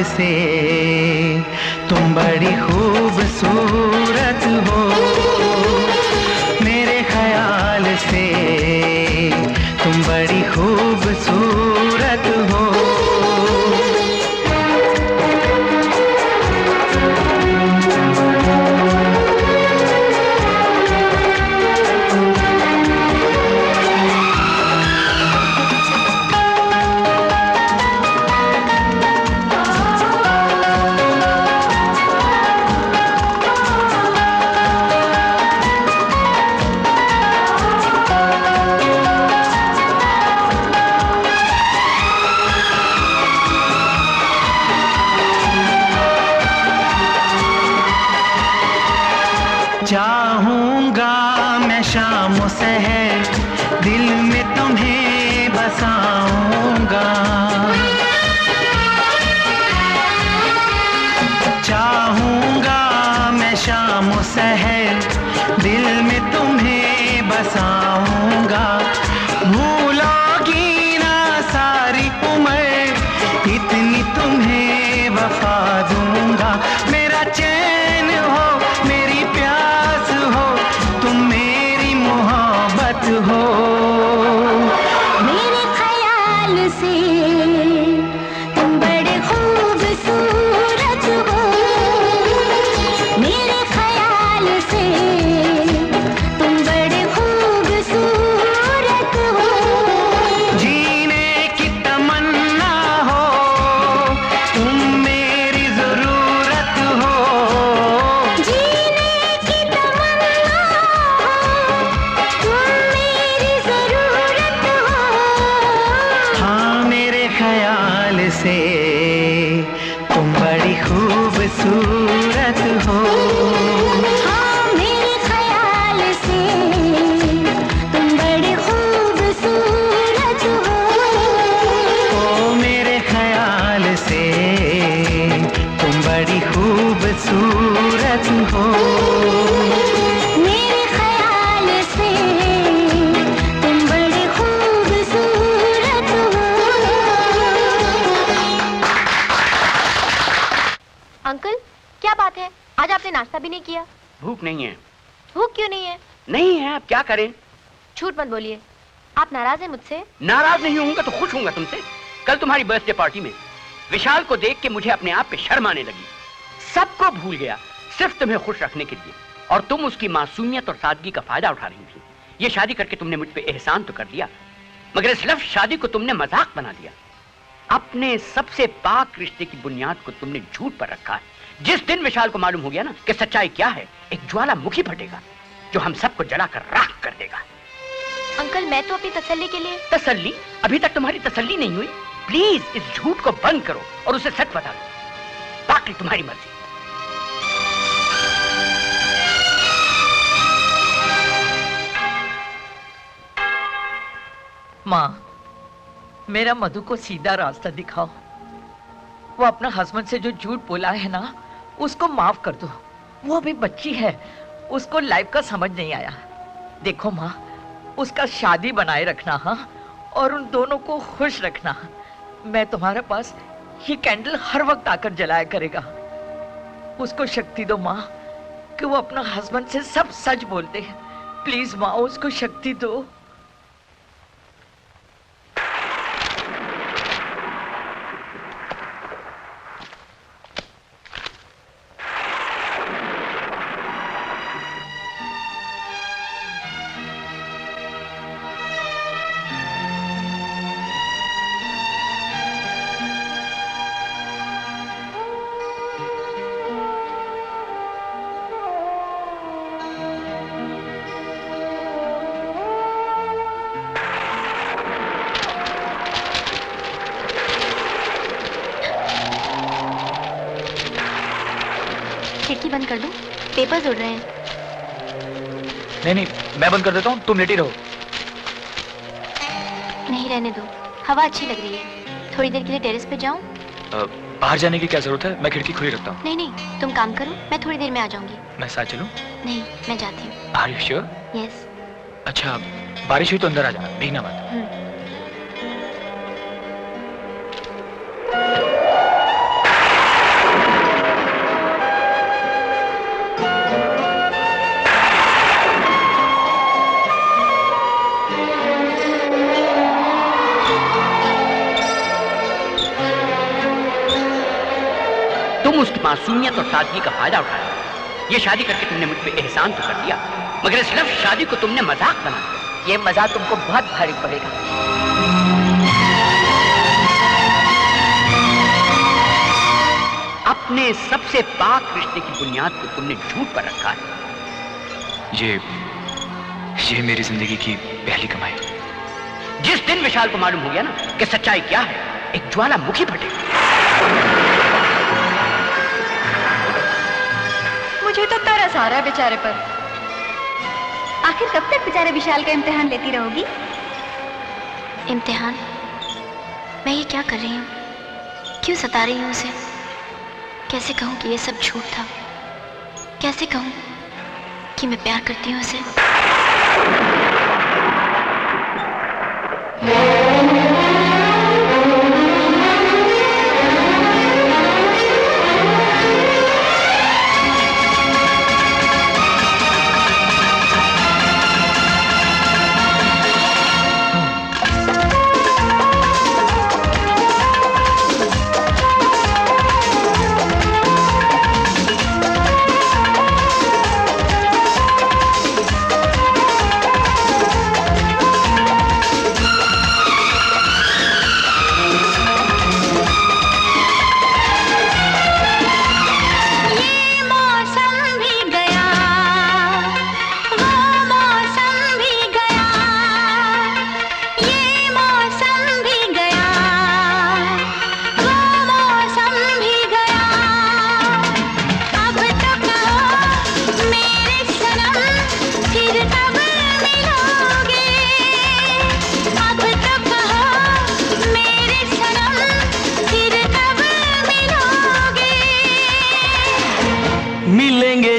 से तुम बड़ी खूबसूरत हो, मेरे ख्याल से तुम बड़ी खूबसूरत हो। चाहूंगा मैं शाम सहर दिल में तुम्हें बसाऊंगा, चाहूंगा मैं शाम सहर दिल में तुम्हें बसाऊंगा। भूलोगी ना सारी उम्र इतनी तुम्हें वफा दूंगा। मेरा चैन हो मेरी प्यास हो तुम मेरी मोहब्बत हो। मेरे ख्याल से तुम बड़े खूबसूरत हो, मेरे ख्याल से तुम बड़े खूबसूरत हो। जीने की तमन्ना हो तुम मेरी जरूरत हो, जीने की तमन्ना हो तुम मेरी जरूरत हो। हाँ मेरे ख्याल से तुम बड़ी खूबसूरत हो। हाँ मेरे ख्याल से तुम बड़े खूबसूरत हो। ओ मेरे ख्याल से तुम बड़ी खूबसूरत हो। मेरे ख्याल से तुम बड़े खूबसूरत हो। अंकल क्या बात है, आज आपने नाश्ता भी नहीं किया? भूख नहीं है। भूख क्यों नहीं है? नहीं है, अब क्या करें? झूठ मत बोलिए, आप नाराज हैं मुझसे? नाराज नहीं होऊंगा तो खुश होऊंगा तुमसे। कल तुम्हारी बर्थडे पार्टी में विशाल को देख के मुझे अपने आप पे शर्म आने लगी। सबको भूल गया सिर्फ तुम्हें खुश रखने के लिए, और तुम उसकी मासूमियत और सादगी का फायदा उठा रही थी। ये शादी करके तुमने मुझ पे एहसान तो कर लिया, मगर इस लफ्ज़ शादी को तुमने मजाक बना दिया। अपने सबसे पाक रिश्ते की बुनियाद को तुमने झूठ पर रखा है। जिस दिन विशाल को मालूम हो गया ना कि सच्चाई क्या है, एक ज्वालामुखी फटेगा जो हम सबको जलाकर राख कर देगा। अंकल मैं तो अपनी तसल्ली के लिए। तसल्ली? अभी तक तुम्हारी तसल्ली नहीं हुई। प्लीज इस झूठ को बंद करो और उसे सच बता दो, बाकी तुम्हारी मर्जी। माँ, मेरा मधु को सीधा रास्ता दिखाओ। वो अपना हस्बैंड से जो झूठ बोला है ना, उसको माफ कर दो। वो अभी बच्ची है, उसको लाइफ का समझ नहीं आया। देखो माँ, उसका शादी बनाए रखना, हाँ, और उन दोनों को खुश रखना। मैं तुम्हारे पास ये कैंडल हर वक्त आकर जलाया करेगा। उसको शक्ति दो माँ कि वो अपना हस्बैंड से सब सच बोलते हैं। प्लीज माँ, उसको शक्ति दो। खिड़की बंद कर दूं? पेपर्स उड़ रहे हैं। नहीं नहीं, मैं बंद कर देता हूँ, तुम लेटी रहो। नहीं रहने दो, हवा अच्छी लग रही है। थोड़ी देर के लिए टेरेस पे जाऊं? बाहर जाने की क्या जरूरत है, मैं खिड़की खुली रखता हूँ। नहीं नहीं, तुम काम करो, मैं थोड़ी देर में आ जाऊंगी। मैं साथ चलूं? नहीं, मैं जाती हूँ। Are you sure? यस। अच्छा, बारिश हुई तो अंदर आ जाना, भीगना मत। तुम उसकी मासूमियत और सादगी का फायदा उठाया। ये शादी करके तुमने मुझ पे एहसान तो कर दिया, मगर इस लफ्ज़ शादी को तुमने मजाक बना दिया। ये मजाक तुमको बहुत भारी पड़ेगा। अपने सबसे पाक रिश्ते की बुनियाद को तुमने झूठ पर रखा है। ये मेरी जिंदगी की पहली कमाई। जिस दिन विशाल को मालूम हो गया ना कि सच्चाई क्या है, एक ज्वालामुखी फटेगा। मुझे तो तरस आ रहा है बेचारे पर। आखिर कब तक बेचारे विशाल का इम्तिहान लेती रहोगी? इम्तिहान? मैं ये क्या कर रही हूँ? क्यों सता रही हूँ उसे? कैसे कहूँ कि ये सब झूठ था? कैसे कहूँ कि मैं प्यार करती हूँ उसे?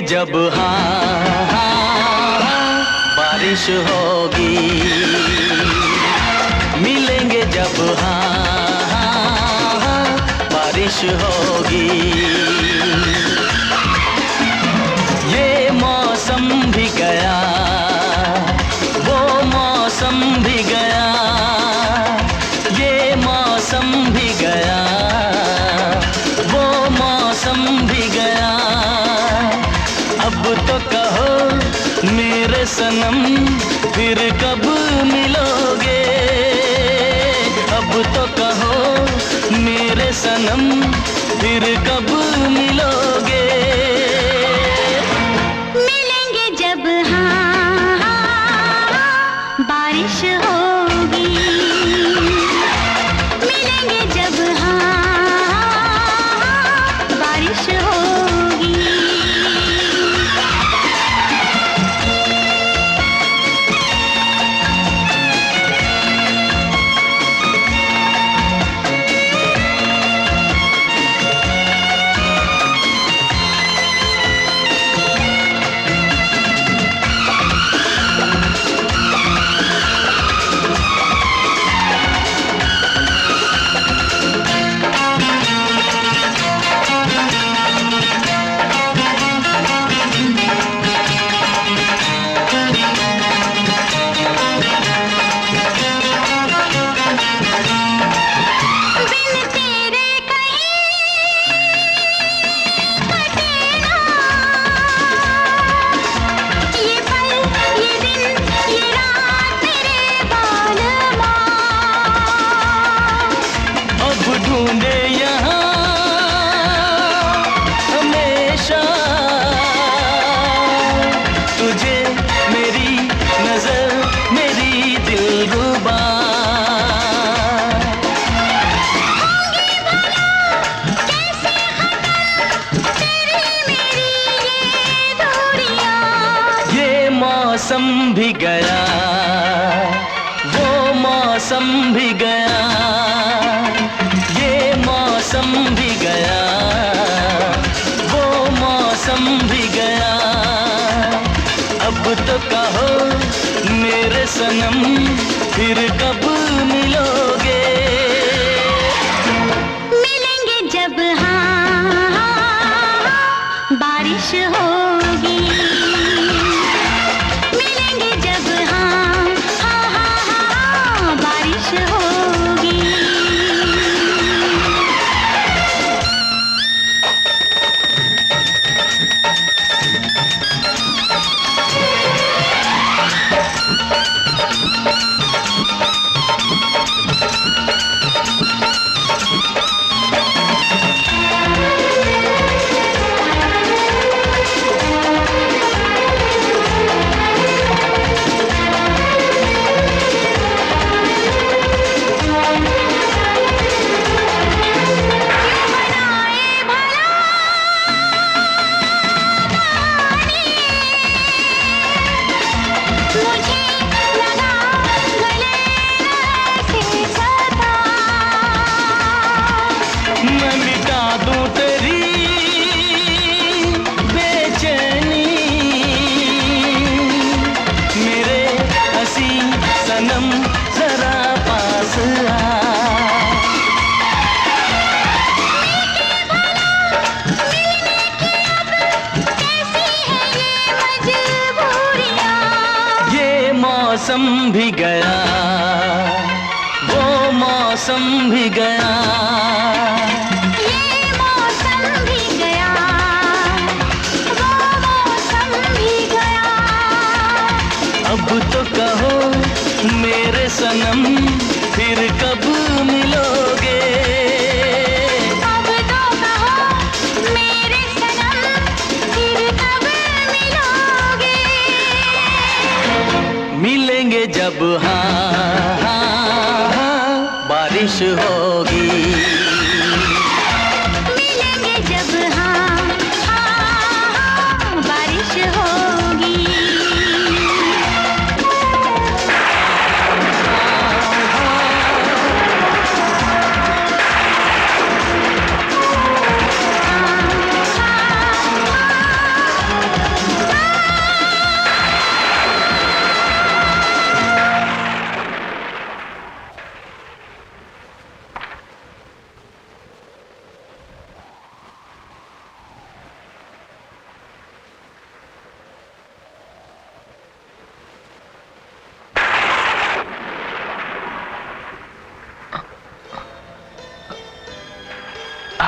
जब बारिश होगी, मिलेंगे जब बारिश होगी। ये मौसम भी गया, वो मौसम भी गया, ये मौसम भी गया, वो मौसम भी गया। अब तो कहो मेरे सनम फिर कब मिलोगे? अब तो कहो मेरे सनम फिर कब मिलोगे? मिलेंगे जब बारिश होगी, मिलेंगे जब बारिश होगी। मौसम भी गया, वो मौसम भी गया, ये मौसम भी गया, वो मौसम भी गया। अब तो कहो मेरे सनम फिर कब मिलोगे? मिलेंगे जब बारिश होगी, मिलेंगे जब बारिश होगी। मैं मिटा दूं तेरी बेचैनी, मेरे हसी सनम जरा पास आ। मौसम भी गया, वो मौसम भी गया, ये मौसम भी गया, वो मौसम भी गया। अब तो कहो मेरे सनम फिर कब मिलोगे, अब तो कहो मेरे सनम फिर कब मिलोगे। मिलेंगे जब हाँ हाँ हाँ बारिश होगी, मिलेंगे जब हाँ हाँ हाँ बारिश होगी।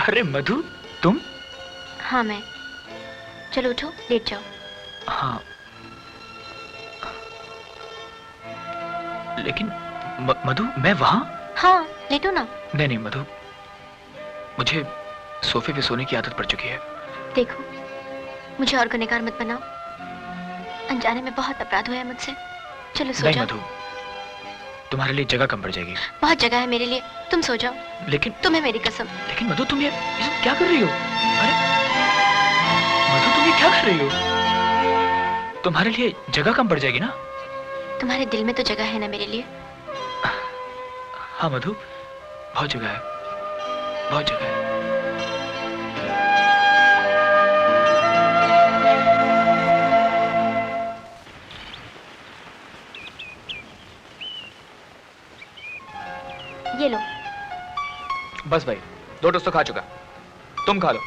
अरे मधु, तुम? हाँ मैं। चलो उठो, लेट जाओ। हाँ लेकिन मधु, मैं वहां? हाँ लेटो ना। नहीं नहीं मधु, मुझे सोफे पे सोने की आदत पड़ चुकी है। देखो, मुझे और गुनहगार मत बनाओ। अनजाने में बहुत अपराध हुआ है मुझसे। चलो सो नहीं जाओ। मधु, तुम्हारे लिए जगह कम पड़ जाएगी। बहुत जगह है मेरे लिए, तुम सो जाओ। लेकिन तुम्हें मेरी कसम। लेकिन मधु, तुम ये सब क्या कर रही हो? अरे मधु, तुम ये क्या कर रही हो? तुम्हारे लिए जगह कम पड़ जाएगी ना? तुम्हारे दिल में तो जगह है ना मेरे लिए। हाँ मधु, बहुत जगह है, बहुत जगह है। ये लो। बस भाई, 2 टोस्ट तो खा चुका, तुम खा लो।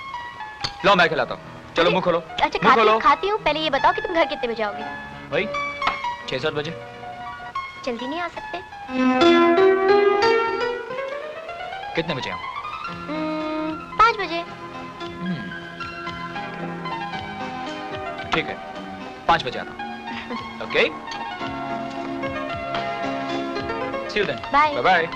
लो मैं खिलाता हूँ। चलो मुंह खोलो। अच्छा मुंह खोलो। खाती हूँ। पहले ये बताओ कि तुम घर कितने बजे आओगे? भाई 6-7 बजे। जल्दी नहीं आ सकते? कितने बजे आऊँ? 5 बजे। ठीक है, 5 बजे आना। Okay, see you then. Bye bye.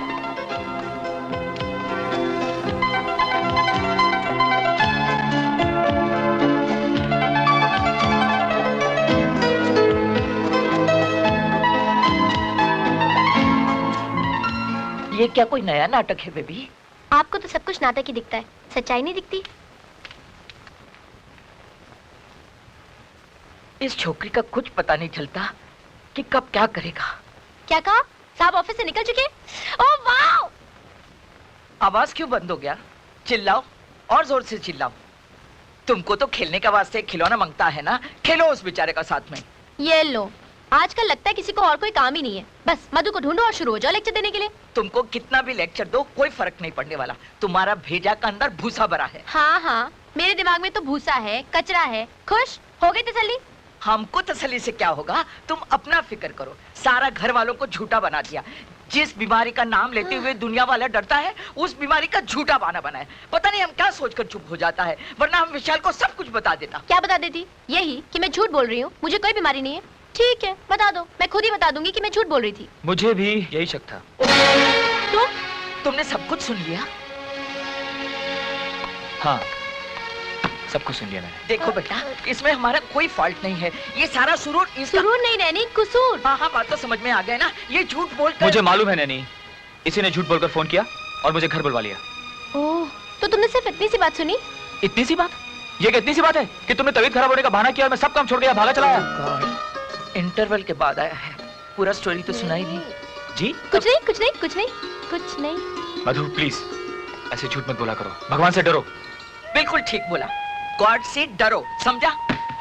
ये क्या कोई नया नाटक है बेबी? आपको तो सब कुछ नाटक ही दिखता है, सच्चाई नहीं दिखती। इस छोकरी का कुछ पता नहीं चलता कि कब क्या करेगा। क्या कहा? साहब ऑफिस से निकल चुके? Oh wow! आवाज क्यों बंद हो गया? चिल्लाओ और जोर से चिल्लाओ। तुमको तो खेलने का वास्ते खिलौना मांगता है ना, खेलो उस बेचारे का साथ में। ये लो, आजकल लगता है किसी को और कोई काम ही नहीं है। बस मधु को ढूंढो और शुरू हो जाओ लेक्चर देने के लिए। तुमको कितना भी लेक्चर दो कोई फर्क नहीं पड़ने वाला। तुम्हारा भेजा का अंदर भूसा भरा है। हाँ हाँ, मेरे दिमाग में तो भूसा है, कचरा है। खुश हो गई तसल्ली? हमको तसल्ली से क्या होगा, तुम अपना फिक्र करो। सारा घर वालों को झूठा बना दिया। जिस बीमारी का नाम लेते हुए दुनिया वाला डरता है, उस बीमारी का झूठा बहाना बनाया। पता नहीं हम क्या सोचकर चुप हो जाता है, वरना हम विशाल को सब कुछ बता देता। क्या बता देती? यही कि मैं झूठ बोल रही हूँ, मुझे कोई बीमारी नहीं है। ठीक है, बता दो, मैं खुद ही बता दूंगी कि मैं झूठ बोल रही थी। मुझे भी यही शक था। तो तुमने सब कुछ सुन लिया? हाँ, सब कुछ सुन लिया मैंने। देखो बेटा, इसमें हमारा कोई फॉल्ट नहीं है। ये सारा सुरूर सुरूर नहीं नैनी, कसूर। हाँ हाँ, बात तो समझ में आ गया ना। ये झूठ बोलकर मुझे मालूम है नैनी, इसी ने झूठ बोलकर फोन किया और मुझे घर बुलवा लिया। ओह, तो तुमने सिर्फ इतनी सी बात सुनी? इतनी सी बात? ये क्या इतनी सी बात है कि तुमने तबीयत खराब होने का बहाना किया और मैं सब काम छोड़ के भागा चला आया? इंटरवल के बाद आया है, पूरा स्टोरी तो सुनाई नहीं। जी? कुछ नहीं, कुछ नहीं, कुछ नहीं, कुछ नहीं। मधु प्लीज, ऐसे झूठ मत बोला करो, भगवान से डरो। बिल्कुल ठीक बोला, गॉड से डरो, समझा?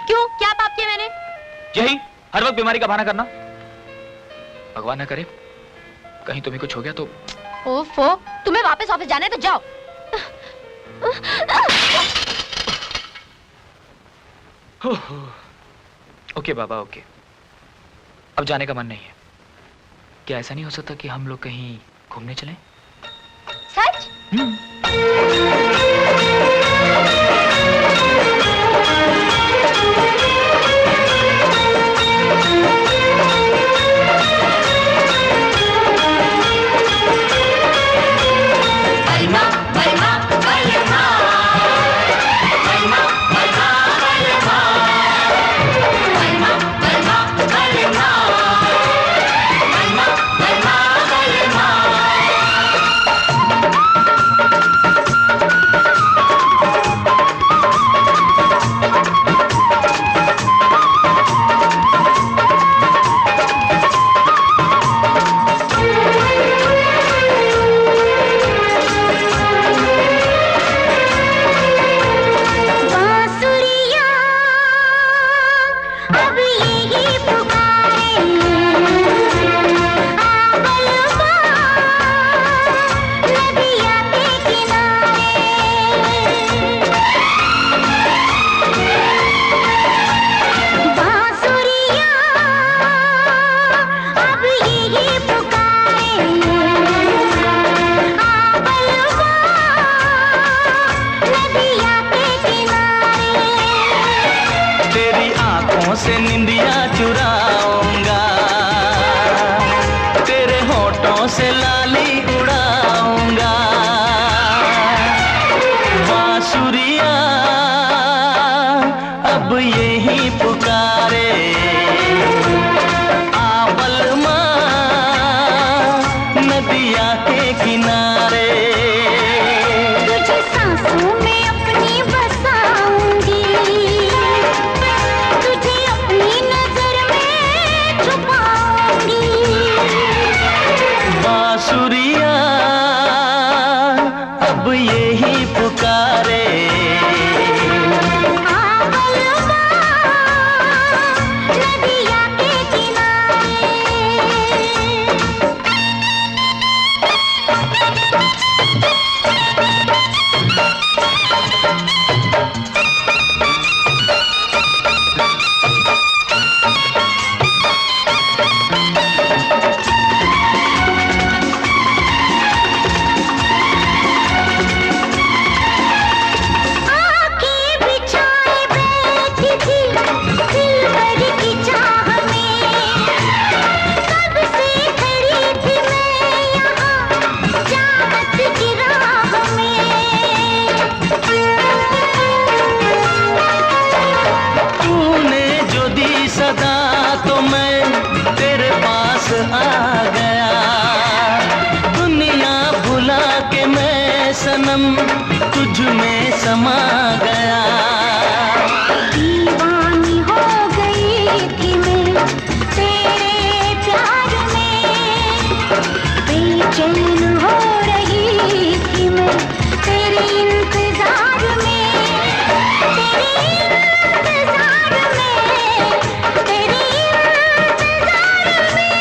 क्यों, क्या पाप किया मैंने? यही हर वक्त बीमारी का बहाना करना। भगवान ना करे कहीं तुम्हें कुछ हो गया तो। ओफो, तुम्हें वापस ऑफिस जाना है तो जाओ। ओके बाबा, ओके। अब जाने का मन नहीं है। क्या ऐसा नहीं हो सकता कि हम लोग कहीं घूमने चलें? सच? से निंदिया चुराऊंगा, तेरे होठों से लाली उड़ाऊंगा। बांसुरिया अब यही पुकारे, आवल माँ नदिया के किनारे। तुझे सांसों में अपनी बसाऊंगी, तुझे अपनी नजर में छुपाऊंगी। बांसुरिया अब यही पुकारे, नदिया के किनारे। आँखें बिछाए बैठी थी दिलबर की चाह में, कब से खड़ी थी मैं यहाँ चाहत की राह में। तूने जो दी सदा तो मैं तेरे पास आ गया। दुनिया भुला के मैं सनम तुझ में समा गया। दीवानी हो गई थी मैं तेरे प्यार में, बेचैन हो रही थी मैं तेरे इंतजार में, तेरे इंतजार में, तेरे इंतजार में।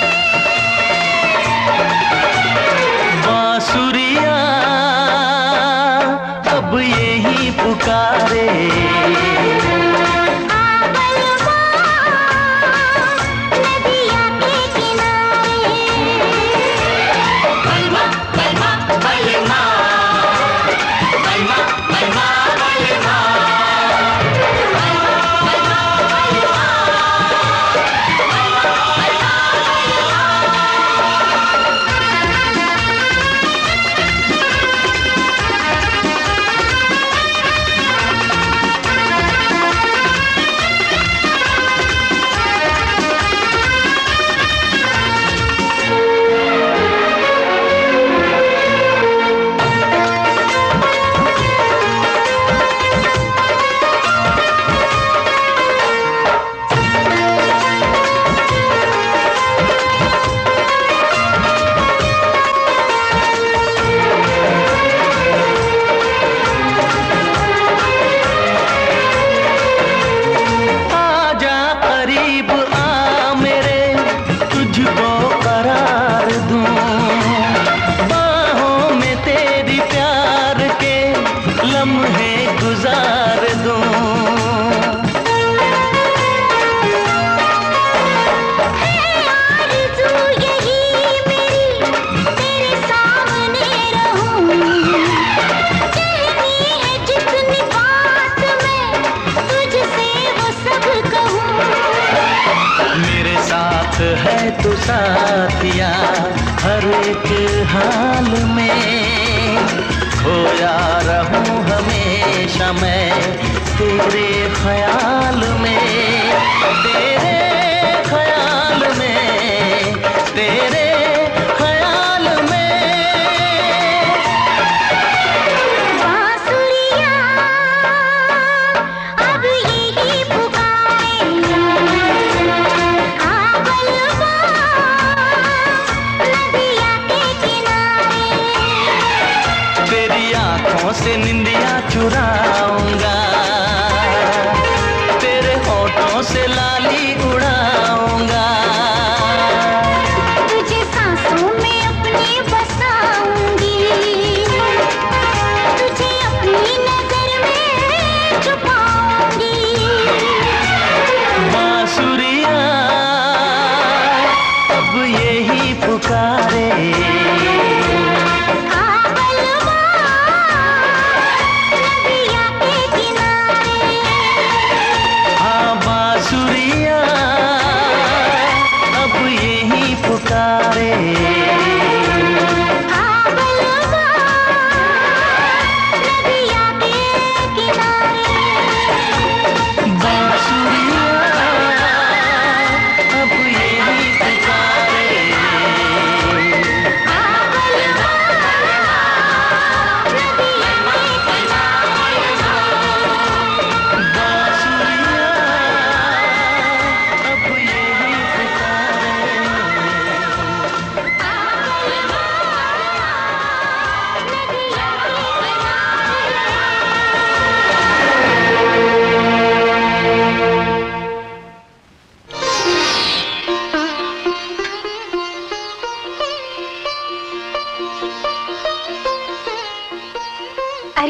बांसुरिया अब यही पुकारे, नदिया के किनारे। बलमा बलमा बलमा, बलमा बलमा बलमा, नदिया लम्हे गुजार दूं। है तू साथिया हर एक हाल में, खोया रहूं हमेशा मैं तेरे ख्याल में, तेरे ख्याल में, तेरे ख्याल में। बांसुरियां अब यही पुकारे, से निंदिया चुराऊंगा, तेरे होठों से लाली उड़ाऊंगा, तुझे सांसों में अपनी बसाऊंगी, तुझे अपनी नजर में छुपाऊंगी। बांसुरियां अब यही पुकारे,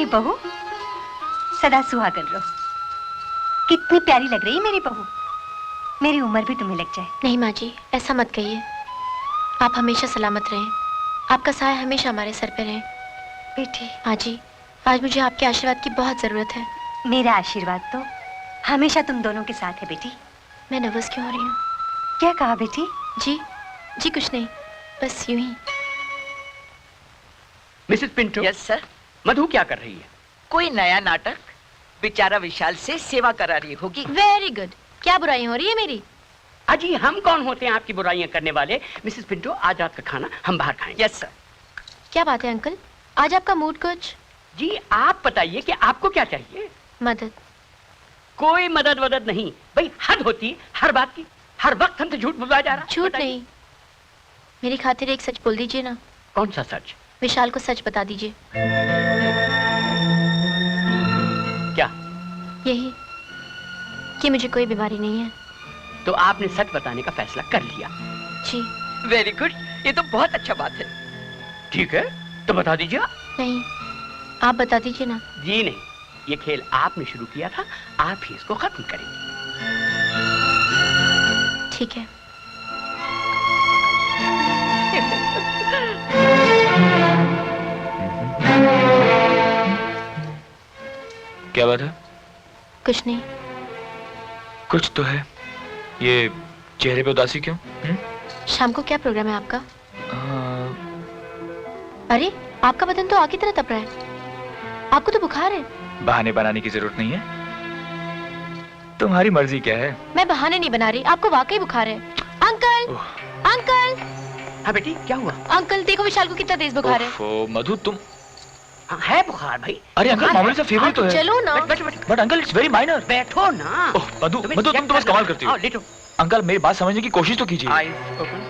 बहू सदा सुहागन रहो। कितनी प्यारी लग रही है मेरी बहू। मेरी उम्र भी तुम्हें लग जाए। नहीं माँ जी, ऐसा मत कहिए। आप हमेशा सलामत रहें, आपका साया हमेशा हमारे सर पे रहे। बेटी। माँ जी, आज मुझे आपके आशीर्वाद की बहुत जरूरत है। मेरा आशीर्वाद तो हमेशा तुम दोनों के साथ है बेटी। मैं नर्वस क्यों हो रही हूँ? क्या कहा बेटी? जी कुछ नहीं, बस यूं ही। Mrs Pinto. Yes sir. Madhu क्या कर रही है? कोई नया नाटक बेचारा विशाल से सेवा करा रही होगी। Very good. क्या बुराई हो रही है मेरी? अजी हम कौन होते हैं आपकी बुराइयां करने वाले? मिसेस पिंटो, आज रात का खाना हम बाहर खाएंगे। Yes sir. क्या बात है अंकल, आज आपका मूड कुछ? जी आप बताइए कि आपको क्या चाहिए? मदद। कोई मदद वदद नहीं भाई, हद होती है हर बात की। हर वक्त हमसे झूठ बुलवाया जा रहा। झूठ नहीं, मेरी खातिर एक सच बोल दीजिए ना। कौन सा सच? विशाल को सच बता दीजिए। क्या? यही कि मुझे कोई बीमारी नहीं है। तो आपने सच बताने का फैसला कर लिया? जी। वेरी गुड, ये तो बहुत अच्छा बात है। ठीक है तो बता दीजिए। नहीं, आप बता दीजिए ना। जी नहीं, ये खेल आपने शुरू किया था, आप ही इसको खत्म करेंगे। ठीक है। क्या बात है? कुछ नहीं। कुछ तो है। ये चेहरे पे उदासी क्यों? शाम को क्या प्रोग्राम है आपका? अरे आपका बदन तो आग की तरह तप रहा है। आपको तो बुखार है। बहाने बनाने की जरूरत नहीं है, तुम्हारी मर्जी क्या है। मैं बहाने नहीं बना रही, आपको वाकई बुखार है। Uncle, uncle. हाँ बेटी क्या हुआ? अंकल देखो विशाल को कितना तेज बुखार है। मधु तुम है बुखार भाई? अरे अंकल मामूली सा फीवर तो है। चलो ना। But uncle it's very minor. बैठो ना। मधु तुम तो बस कमाल करती हो। लेटो। अंकल मेरी बात समझने की कोशिश तो कीजिए। Eyes open.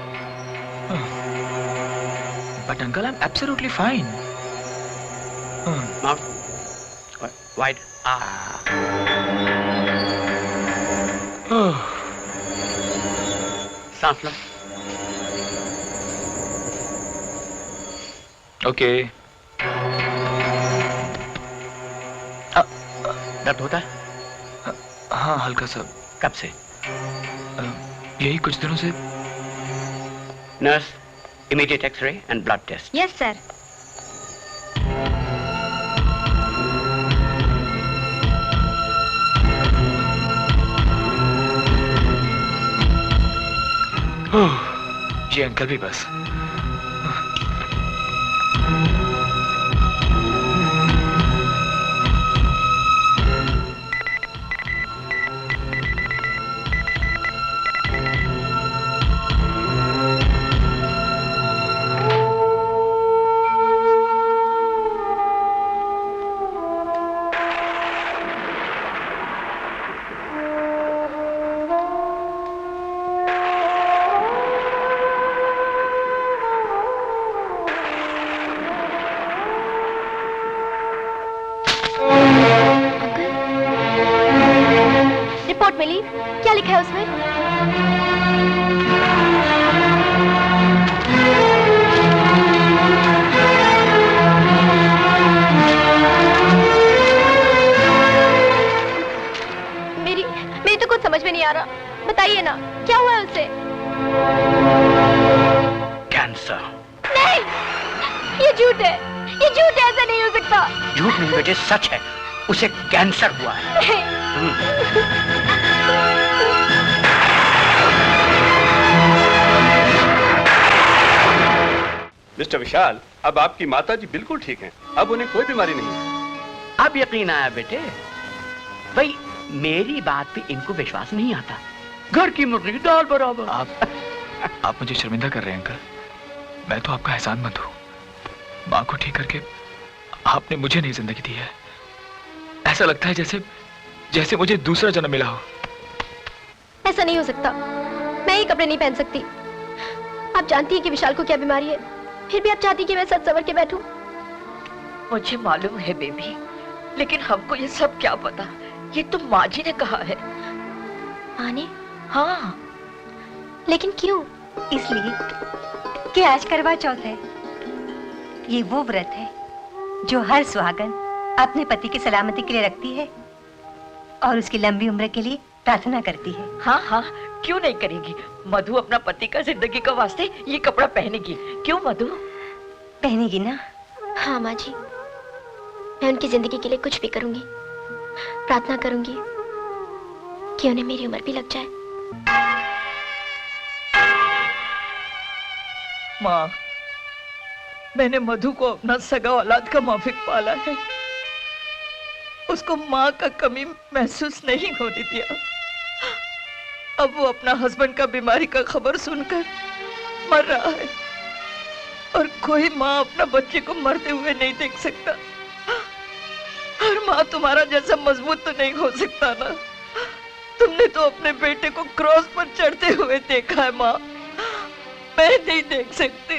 But uncle I am absolutely fine. Mouth wide. सांस लो। ओके। दर्द होता है? हाँ हल्का सा। कब से? यही कुछ दिनों से। Nurse, immediate x-ray and blood test. Yes sir. ये अंकल भी बस। रिपोर्ट मिली, क्या लिखा है उसमें? मेरी तो कुछ समझ में नहीं आ रहा। बताइए ना, क्या हुआ है उसे? कैंसर। नहीं, ये झूठ है, ये झूठ है, ऐसा नहीं हो सकता। झूठ नहीं बेटे, सच है, उसे कैंसर हुआ है। मिस्टर विशाल, अब आपकी माता जी बिल्कुल ठीक हैं। अब उन्हें कोई बीमारी नहीं है। अब यकीन आया बेटे। भाई मेरी बात पे इनको विश्वास नहीं आता। घर की मुर्गी दाल बराबर। आप मुझे शर्मिंदा कर रहे हैं अंकल। मैं तो आपका एहसानमंद हूँ। माँ को ठीक करके आपने मुझे नई जिंदगी दी है। ऐसा लगता है जैसे जैसे मुझे दूसरा जन्म मिला हो। ऐसा नहीं हो सकता। मैं ये कपड़े नहीं पहन सकती। आप जानती हैं कि विशाल को क्या बीमारी है, फिर भी आप चाहती कि मैं सच सवर के बैठूं? मुझे मालूम है बेबी, लेकिन हमको ये सब क्या पता। ये तो माँ जी ने कहा है। माँ ने? हाँ। लेकिन क्यों? इसलिए कि आज करवा चौथ है। ये वो व्रत है जो हर सुहागन अपने पति की सलामती के लिए रखती है और उसकी लंबी उम्र के लिए प्रार्थना करती है। हाँ हाँ, क्यों नहीं करेगी। मधु अपना पति का जिंदगी का वास्ते ये कपड़ा पहनेगी। क्यों मधु? पहनेगी ना? हाँ माँ जी, मैं उनकी जिंदगी के लिए कुछ भी करूंगी। प्रार्थना करूंगी कि उन्हें मेरी उम्र भी लग जाए। माँ, मैंने मधु को अपना सगा औलाद का माफिक पाला है। उसको माँ का कमी महसूस नहीं होने दिया। अब वो अपना हस्बैंड का बीमारी का खबर सुनकर मर रहा है और कोई माँ अपना बच्चे को मरते हुए नहीं देख सकता। हर माँ तुम्हारा जैसा मजबूत तो नहीं हो सकता ना। तुमने तो अपने बेटे को क्रॉस पर चढ़ते हुए देखा है माँ। मैं नहीं देख सकती,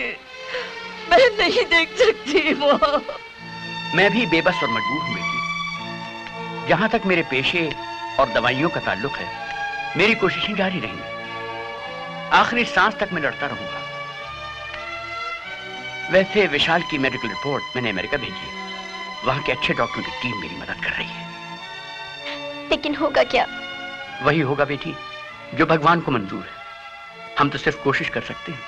मैं नहीं देख सकती माँ। मैं भी बेबस और मजबूर हूँ बेटी। जहां तक मेरे पेशे और दवाइयों का ताल्लुक है, मेरी कोशिशें जारी रहेंगी। आखिरी सांस तक मैं लड़ता रहूंगा। वैसे विशाल की मेडिकल रिपोर्ट मैंने अमेरिका भेजी है। वहां के अच्छे डॉक्टरों की टीम मेरी मदद कर रही है। लेकिन होगा क्या? वही होगा बेटी जो भगवान को मंजूर है। हम तो सिर्फ कोशिश कर सकते हैं।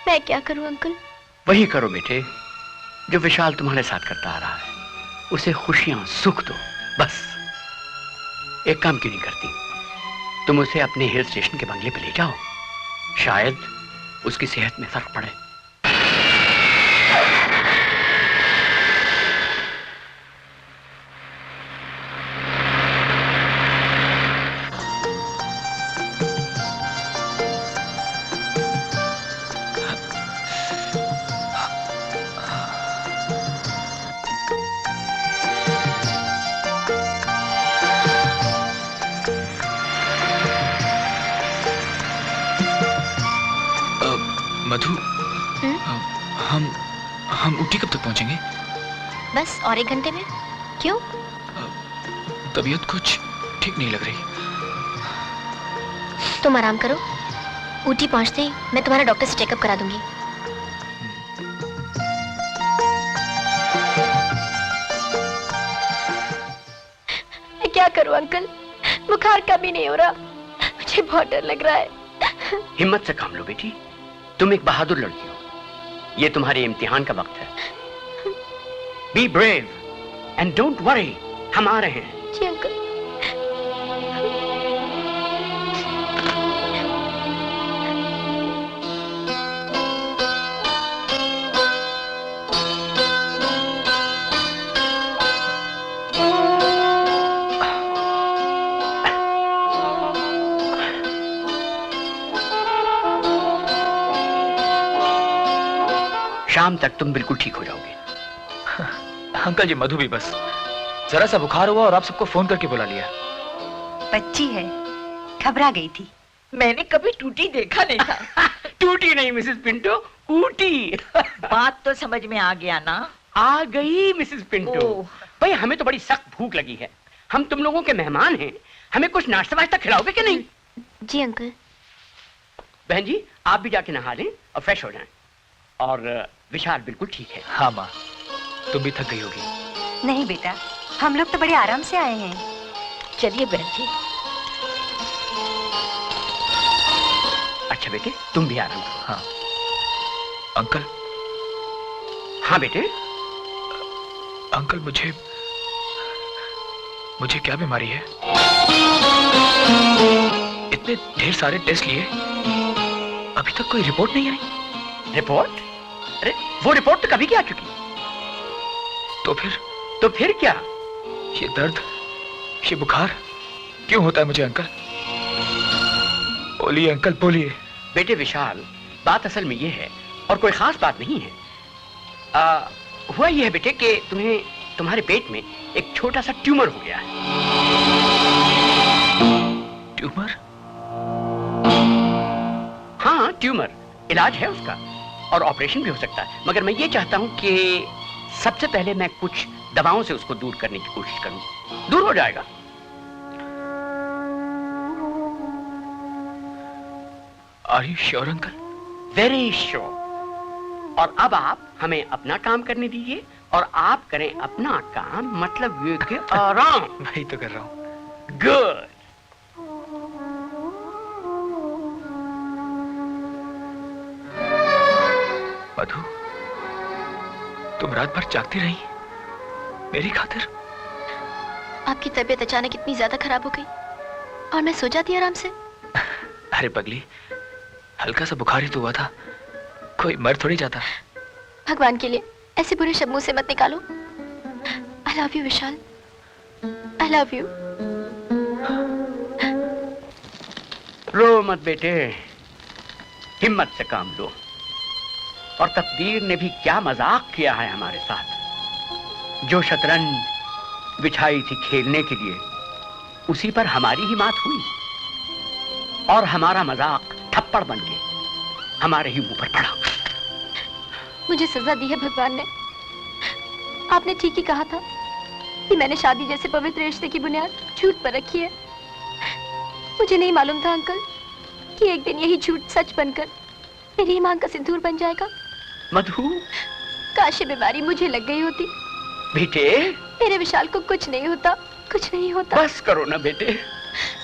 मैं क्या करूं अंकल? वही करो बेटे जो विशाल तुम्हारे साथ करता आ रहा है। उसे खुशियां सुख दो बस। एक काम क्यों नहीं करती, तुम उसे अपने हिल स्टेशन के बंगले पे ले जाओ। शायद उसकी सेहत में फर्क पड़े। मधु, हम ऊटी कब तक पहुंचेंगे? बस और 1 घंटे में। क्यों? तबीयत कुछ ठीक नहीं लग रही। तुम आराम करो। ऊटी पहुंचते ही मैं तुम्हारा डॉक्टर से चेकअप करा दूंगी। करूं अंकल, बुखार कभी नहीं हो रहा, मुझे बहुत डर लग रहा है। हिम्मत से काम लो बेटी, तुम एक बहादुर लड़की हो, ये तुम्हारे इम्तिहान का वक्त है। Be brave and don't worry, हम आ रहे हैं। जी अंकल। शाम तक तुम बिल्कुल ठीक हो जाओगे। अंकल जी, मधु भी बस जरा सा बुखार हुआ और आप सबको फोन करके बुला लिया। बच्ची है, घबरा गई थी। मैंने कभी टूटी देखा नहीं था। टूटी नहीं मिसेस पिंटो, ऊटी। बात तो समझ में आ गया ना? आ गई मिसेस पिंटो। भाई हमें तो बड़ी सख्त भूख लगी है, हम तुम लोगों के मेहमान हैं, हमें कुछ नाश्ता वाश्ता खिलाओगे कि नहीं? जी अंकल। बहन जी आप भी जाके नहा लें और फ्रेश हो जाएं। और विशाल बिल्कुल ठीक है। हाँ माँ, तुम भी थक गई होगी। नहीं बेटा, हम लोग तो बड़े आराम से आए हैं। चलिए बहन जी। अच्छा बेटे, तुम भी आराम करो। हाँ अंकल। हाँ बेटे। अंकल मुझे क्या बीमारी है? इतने ढेर सारे टेस्ट लिए, अभी तक कोई रिपोर्ट नहीं आई। रिपोर्ट? अरे वो रिपोर्ट तो कभी की आ चुकी। तो फिर क्या? ये दर्द, ये बुखार क्यों होता है मुझे अंकल? बोलिए अंकल, बोलिए। बेटे विशाल, बात असल में ये है और कोई खास बात नहीं है। हुआ ये है बेटे कि तुम्हारे पेट में एक छोटा सा ट्यूमर हो गया है। ट्यूमर? हाँ ट्यूमर, इलाज है उसका और ऑपरेशन भी हो सकता है, मगर मैं ये चाहता हूं कि सबसे पहले मैं कुछ दवाओं से उसको दूर करने की कोशिश करूं। दूर हो जाएगा। Are you sure uncle? Very sure. और अब आप हमें अपना काम करने दीजिए और आप करें अपना काम, मतलब ये कि आराम। वही तो कर रहा हूं। गुड। मधु, तुम रात भर जागती रही मेरी खातिर? आपकी तबीयत अचानक इतनी ज्यादा खराब हो गई और मैं सो जाती आराम से। अरे पगली, हल्का सा बुखार ही तो हुआ था, कोई मर थोड़ी जाता। भगवान के लिए ऐसे बुरे शब्द मुंह से मत निकालो। I love you Vishal, I love you. रो मत बेटे, हिम्मत से काम लो। और तकदीर ने भी क्या मजाक किया है हमारे साथ। जो शतरंज बिछाई थी खेलने के लिए, उसी पर हमारी ही मात हुई और हमारा मजाक थप्पड़ बन के हमारे ही मुंह पर पड़ा। मुझे सजा दी है भगवान ने। आपने ठीक ही कहा था कि मैंने शादी जैसे पवित्र रिश्ते की बुनियाद झूठ पर रखी है। मुझे नहीं मालूम था अंकल कि एक दिन यही झूठ सच बनकर मेरी ईमान का सिंदूर बन जाएगा। मधु, काश ये बीमारी मुझे लग गई होती। बेटे, मेरे विशाल को कुछ नहीं होता, कुछ नहीं होता। बस करो ना बेटे।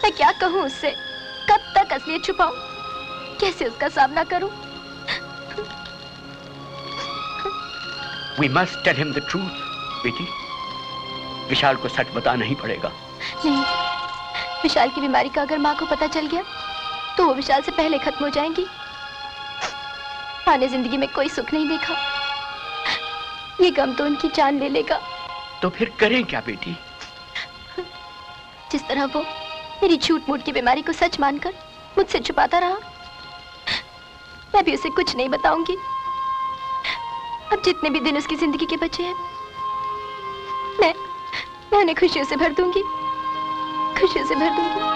मैं क्या कहूँ उससे? कब तक असलियत छुपाऊं? कैसे उसका सामना करूं? We must tell him the truth, बेटी। विशाल को सच बताना ही पड़ेगा। नहीं, विशाल की बीमारी का अगर माँ को पता चल गया तो वो विशाल से पहले खत्म हो जाएंगी। माँ ने जिंदगी में कोई सुख नहीं देखा, ये गम तो उनकी जान ले लेगा। तो फिर करें क्या बेटी? जिस तरह वो मेरी झूठ मूठ की बीमारी को सच मानकर मुझसे छुपाता रहा, मैं भी उसे कुछ नहीं बताऊंगी। अब जितने भी दिन उसकी जिंदगी के बचे हैं, मैं उन्हें खुशियों से भर दूंगी, खुशियों से भर दूंगी।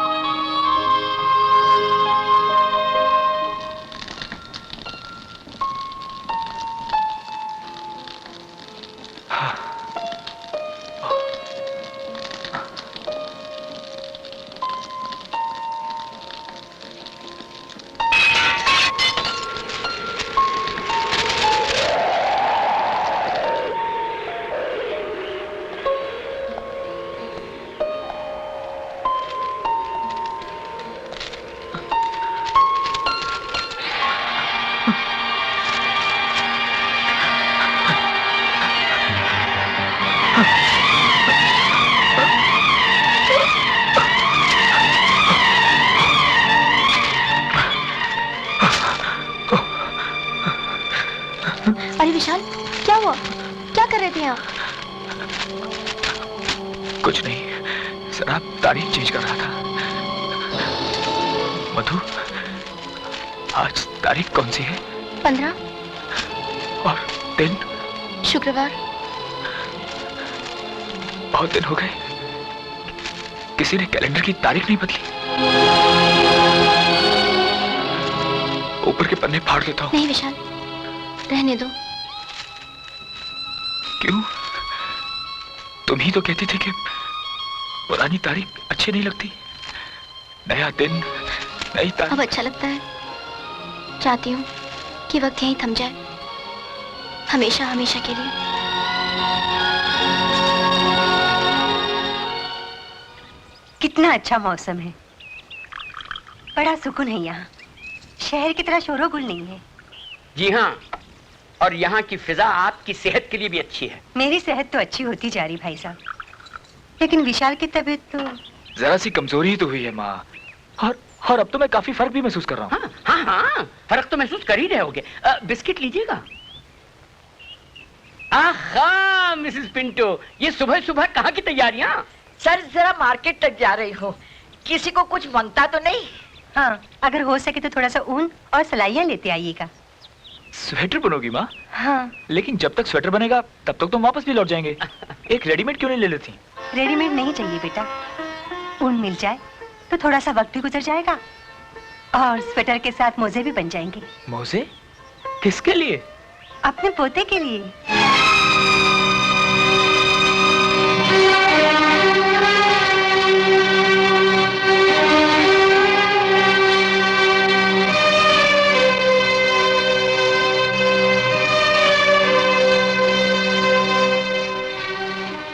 कुछ नहीं, जरा तारीख चेंज कर रहा था। मधु, आज तारीख कौन सी है? 15। और दिन? शुक्रवार। बहुत दिन हो गए, किसी ने कैलेंडर की तारीख नहीं बदली। ऊपर के पन्ने फाड़ देता हूँ। नहीं विशाल, रहने दो। क्यों? तुम ही तो कहती थी कि पुरानी तारीख अच्छी नहीं लगती। नया दिन, नई तारीख। अब अच्छा लगता है। चाहती हूँ कि वक्त यहीं थम जाए, हमेशा हमेशा के लिए। कितना अच्छा मौसम है, बड़ा सुकून है यहाँ। शहर की तरह शोरोगुल नहीं है। जी हाँ, और यहाँ की फिजा आपकी सेहत के लिए भी अच्छी है। मेरी सेहत तो अच्छी होती जा रही भाई साहब, लेकिन विशाल की तबीयत तो जरा सी कमजोरी ही तो हुई है माँ, और अब तो मैं काफी फर्क भी महसूस कर रहा हूँ। हाँ हाँ, फर्क तो महसूस कर ही रहे होगे। बिस्किट लीजिएगा। आहा मिसेस पिंटो, ये सुबह सुबह कहाँ की तैयारियां? सर जरा मार्केट तक जा रही हूँ, किसी को कुछ मांगता तो नहीं? हाँ, अगर हो सके तो थोड़ा सा ऊन और सलाइयाँ लेते आइएगा। स्वेटर बनोगी माँ? हाँ। लेकिन जब तक स्वेटर बनेगा तब तक तुम वापस भी लौट जाएंगे। एक रेडीमेड क्यों नहीं ले लेती? रेडीमेड नहीं चाहिए बेटा, ऊन मिल जाए तो थोड़ा सा वक्त भी गुजर जाएगा और स्वेटर के साथ मोजे भी बन जाएंगे। मोजे? किसके लिए? अपने पोते के लिए।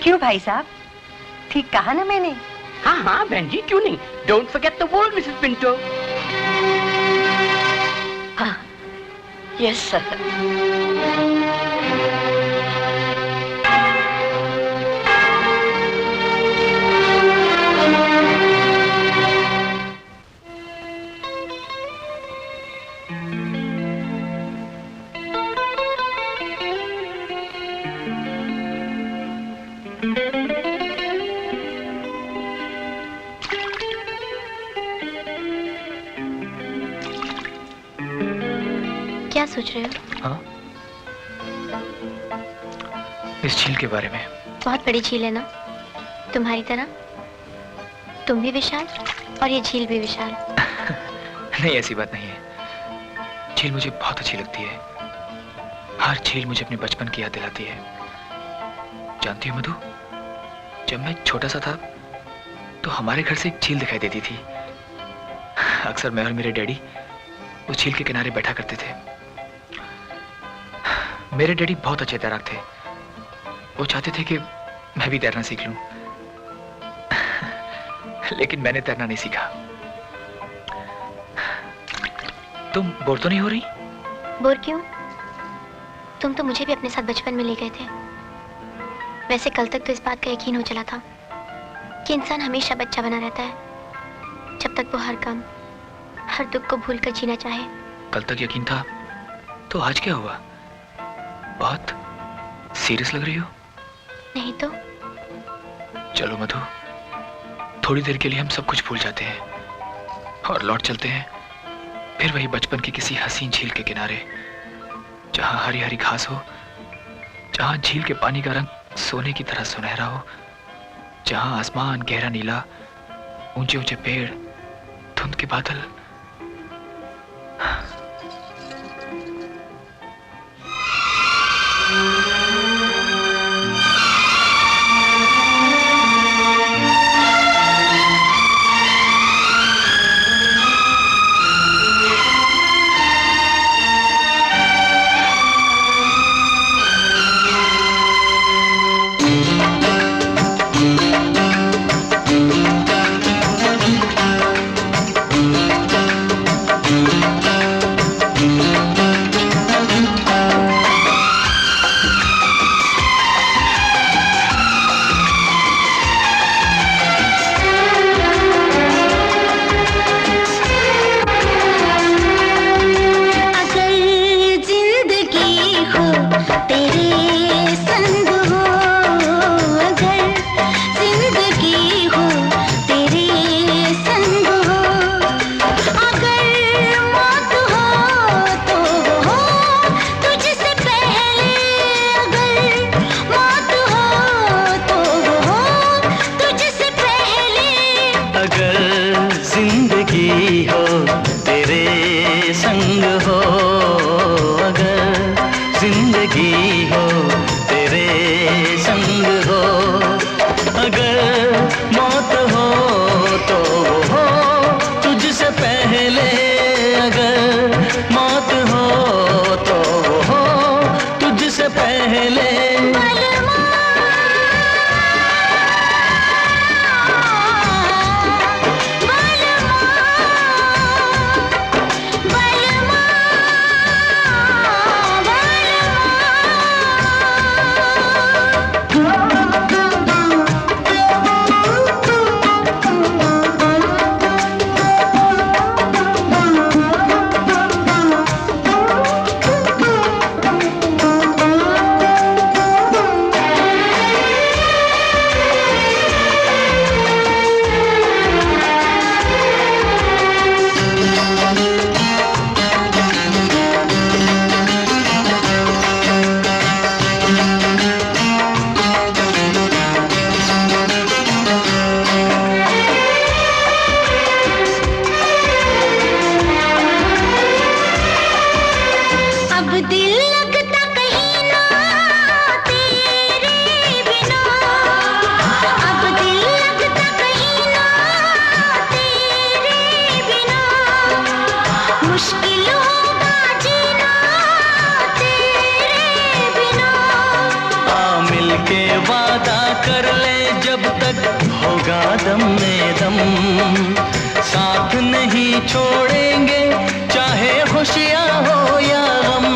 क्यों भाई साहब, ठीक कहा ना मैंने? हाँ हाँ बहन जी, क्यों नहीं। Don't forget the world Mrs Pinto. हाँ, यस सर। क्या सोच रहे हो? हाँ? इस झील के बारे में। बहुत बड़ी झील है ना, तुम्हारी तरह। तुम भी विशाल और ये झील भी विशाल। नहीं, ऐसी बात नहीं है। झील मुझे बहुत अच्छी लगती है। हर झील मुझे अपने बचपन की याद दिलाती है। जानती हो मधु, जब मैं छोटा सा था तो हमारे घर से एक झील दिखाई देती थी। अक्सर मैं और मेरे डैडी उस झील के किनारे बैठा करते थे। मेरे डैडी बहुत अच्छे तैराक थे। वो चाहते थे कि मैं भी तैरना सीख लूं, लेकिन मैंने तैरना नहीं सीखा। तुम बोर तो नहीं हो रही? बोर क्यों? तुम तो मुझे भी अपने साथ बचपन में ले गए थे। वैसे कल तक तो इस बात का यकीन हो चला था कि इंसान हमेशा बच्चा बना रहता है, जब तक वो हर गम, हर दुख को भूलकर जीना चाहे। कल तक यकीन था, तो आज क्या हुआ? बहुत सीरियस लग रही हो। नहीं तो। चलो मधु, थोड़ी देर के लिए हम सब कुछ भूल जाते हैं और लौट चलते हैं फिर वही बचपन की किसी हसीन झील के किनारे, जहां हरी हरी घास हो, जहां झील के पानी का रंग सोने की तरह सुनहरा हो, जहां आसमान गहरा नीला, ऊंचे ऊंचे पेड़, धुंध के बादल। होगा दम में दम, साथ नहीं छोड़ेंगे चाहे खुशियाँ हो या गम।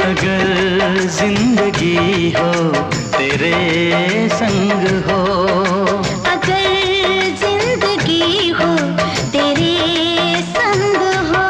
अगर जिंदगी हो तेरे संग हो, अगर जिंदगी हो तेरे संग हो,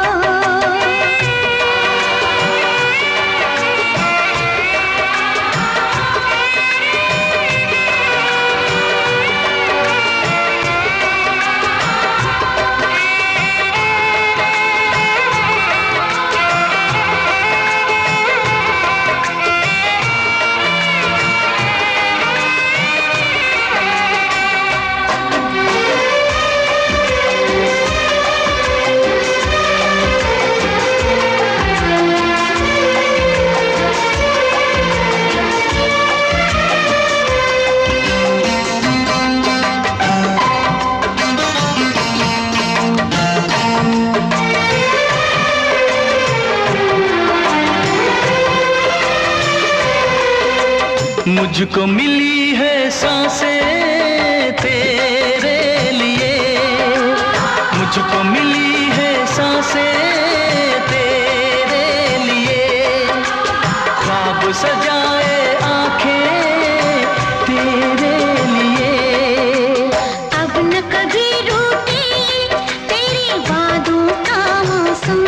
मुझको मिली है सांसें तेरे लिए, मुझको मिली है सांसें तेरे लिए, ख्वाब सजाए आंखें तेरे लिए। अब न कभी रूठेगी तेरी बातों का मौसम,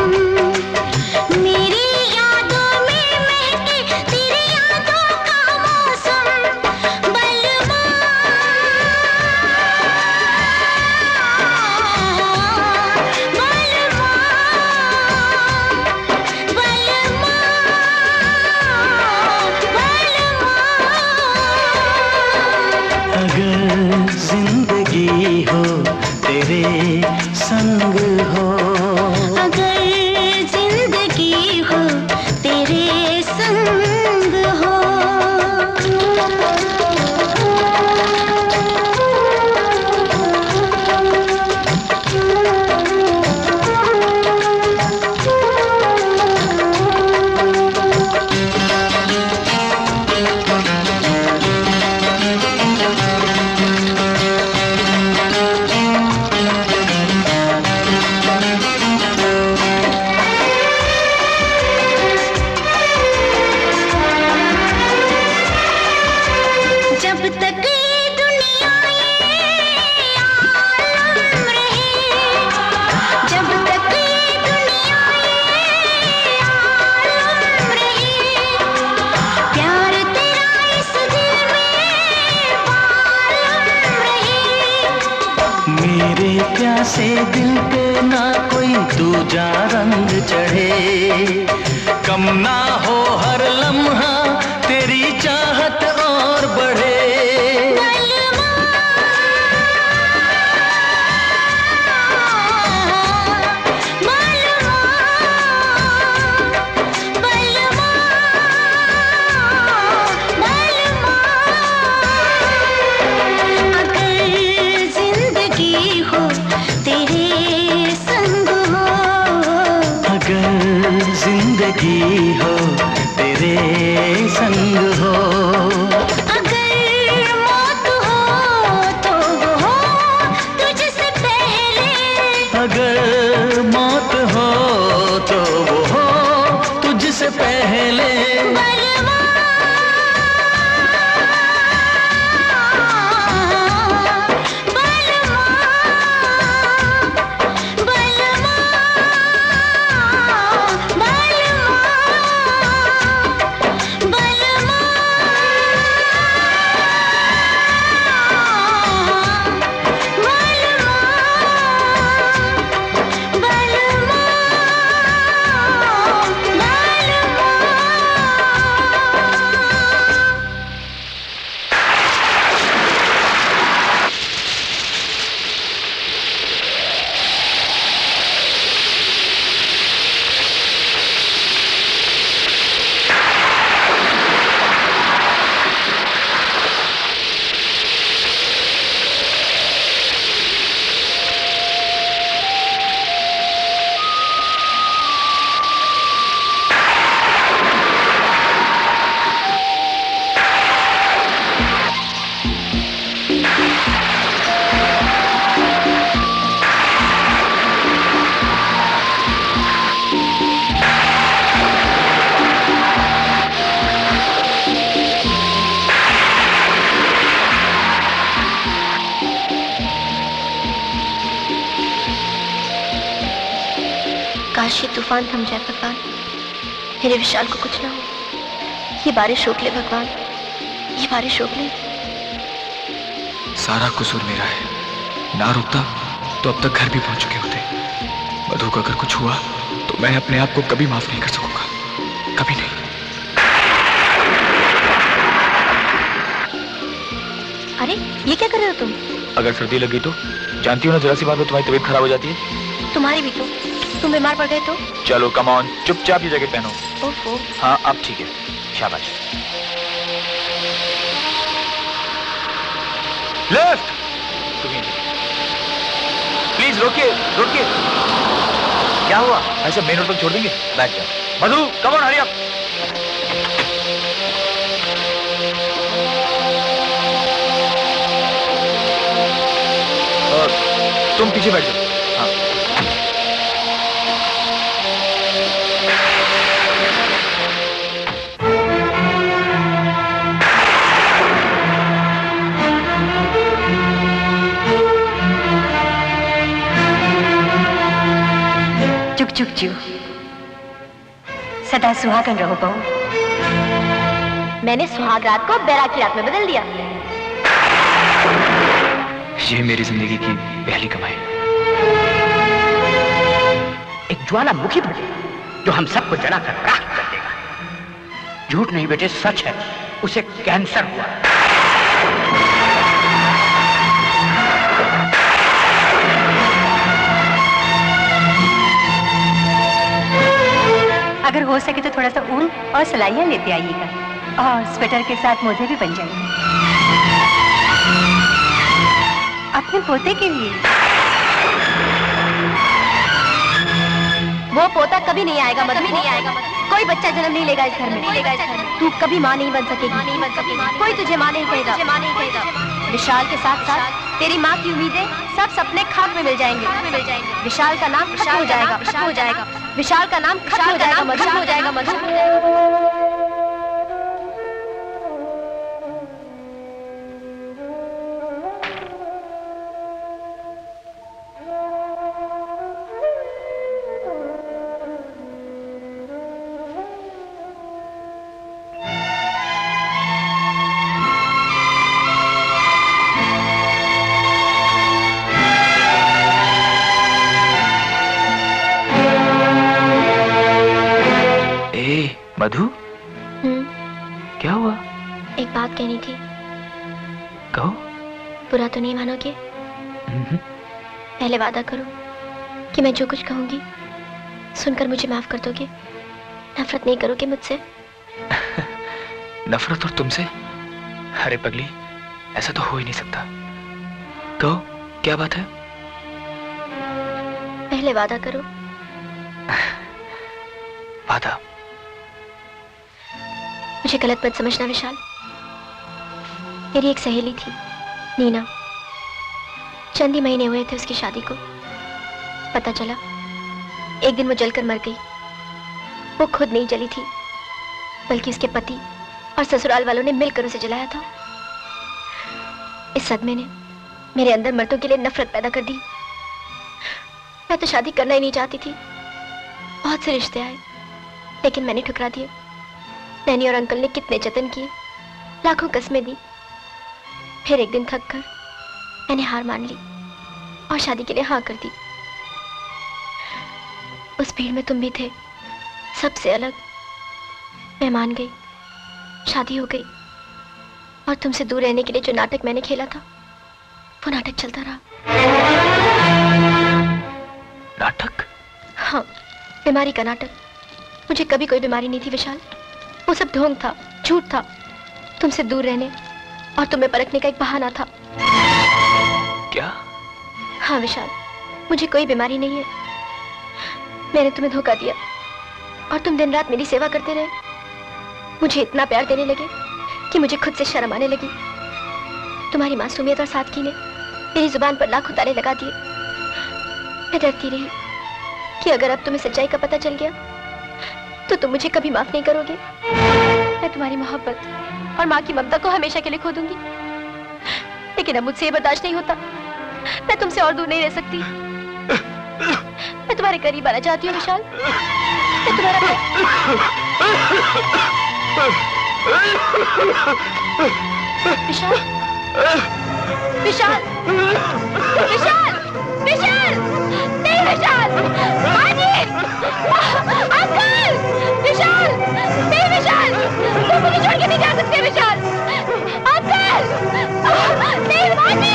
मेरी यादों में महके तेरी यादों का मौसम। बलमा अगर जिंदगी हो तेरे संग हो, अगर जिंदगी हो तेरे संग हो। जब तक ये दुनिया ये आलम रहे, जब तक ये दुनिया ये आलम रहे, प्यार तेरा इस दिल में बालम रहे। मेरे प्यासे दिल पे ना कोई दूजा रंग चढ़े, कम ना हो हर लम्हा तेरी चाहत और बढ़े। अगर जिंदगी हो तेरे संग हो, अगर जिंदगी हो काश ये तूफान थम जाए भगवान, मेरे विशाल को कुछ ना हो। ये बारिश रोक ले भगवान, ये बारिश रोक ले। सारा कसूर मेरा है, ना रुकता तो अब तक घर भी पहुंच चुके होते। मधु को अगर कुछ हुआ तो मैं अपने आप को कभी माफ नहीं कर सकूंगा, कभी नहीं। अरे ये क्या कर रहे हो तुम? अगर सर्दी लगी तो जानती हो ना, जरा सी बात में तुम्हारी तबीयत खराब हो जाती है। तुम्हारी भी तो, तुम बीमार पड़ गए तो? चलो कम ऑन, चुपचाप ये जैकेट पहनो। ओफो। हाँ अब ठीक है, शाबाश। लेफ्ट। प्लीज रोकिए रोकिए। क्या हुआ? ऐसे मेन रोड पर छोड़ देंगे? बैठ जाओ। मधु कम ऑन, हरी अप। तुम पीछे बैठ जाओ। हाँ। चुक चुक चू, सदा सुहागन रहो बहू। मैंने सुहाग रात को बैराग की रात में बदल दिया। ये मेरी जिंदगी की पहली कमाई। एक ज्वालामुखी बने जो हम सबको जलाकर राख कर देगा। झूठ नहीं बेटे, सच है, उसे कैंसर हुआ। अगर हो सके तो थोड़ा सा ऊन और सलाइयां लेते आइएगा, और स्वेटर के साथ मोजे भी बन जाएंगे अपने पोते के लिए। वो पोता कभी नहीं आएगा मधु, कभी नहीं आएगा मधु। कोई बच्चा जन्म नहीं लेगा इस घर में। तू कभी माँ नहीं बन सकेगी, कोई तुझे माँ नहीं कहेगा। विशाल के साथ साथ तेरी माँ की उम्मीदें सब सपने खाक में मिल जाएंगे। विशाल का नाम खत्म हो जाएगा, खत्म हो जाएगा। विशाल का नाम खत्म हो जाएगा, मधु हो जाएगा मधु। मधु, क्या हुआ? एक बात कहनी थी। कहो। बुरा तो नहीं मानोगे? पहले वादा करो कि मैं जो कुछ कहूंगी सुनकर मुझे माफ कर दोगे, नफरत नहीं करोगे मुझसे। नफरत और तुमसे? अरे पगली, ऐसा तो हो ही नहीं सकता। कहो क्या बात है? पहले वादा करो। वादा? मुझे गलत मत समझना विशाल। मेरी एक सहेली थी नीना, चंद ही महीने हुए थे उसकी शादी को। पता चला एक दिन वो जलकर मर गई। वो खुद नहीं जली थी, बल्कि उसके पति और ससुराल वालों ने मिलकर उसे जलाया था। इस सदमे ने मेरे अंदर मर्दों के लिए नफरत पैदा कर दी। मैं तो शादी करना ही नहीं चाहती थी। बहुत से रिश्ते आए, लेकिन मैंने ठुकरा दिए। नैनी और अंकल ने कितने जतन किए, लाखों कस्में दी। फिर एक दिन थक कर मैंने हार मान ली और शादी के लिए हाँ कर दी। उस भीड़ में तुम भी थे, सबसे अलग। मैं मान गई, शादी हो गई, और तुमसे दूर रहने के लिए जो नाटक मैंने खेला था वो नाटक चलता रहा। नाटक? हाँ, बीमारी का नाटक। मुझे कभी कोई बीमारी नहीं थी विशाल। वो सब ढोंग था, झूठ था। तुमसे दूर रहने और तुम्हें परखने का एक बहाना था। क्या? हाँ विशाल, मुझे कोई बीमारी नहीं है। मैंने तुम्हें धोखा दिया और तुम दिन रात मेरी सेवा करते रहे। मुझे इतना प्यार देने लगे कि मुझे खुद से शर्म आने लगी। तुम्हारी मासूमियत और सादगी ने मेरी जुबान पर लाखों ताले लगा दिए। मैं डरती रही कि अगर अब तुम्हें सच्चाई का पता चल गया तो तुम मुझे कभी माफ नहीं करोगे। मैं तुम्हारी मोहब्बत और माँ की ममता को हमेशा के लिए खो दूंगी। लेकिन अब मुझसे ये बर्दाश्त नहीं होता। मैं तुमसे और दूर नहीं रह सकती। मैं तुम्हारे करीब आना चाहती हूँ विशाल। मैं तुम्हारा विशाल, विशाल, विशाल, विशाल, नहीं विशाल, अंकल, विशाल, नहीं विशाल, तुम मुझे छोड़ के नहीं जा सकते विशाल, अंकल, नहीं मानी।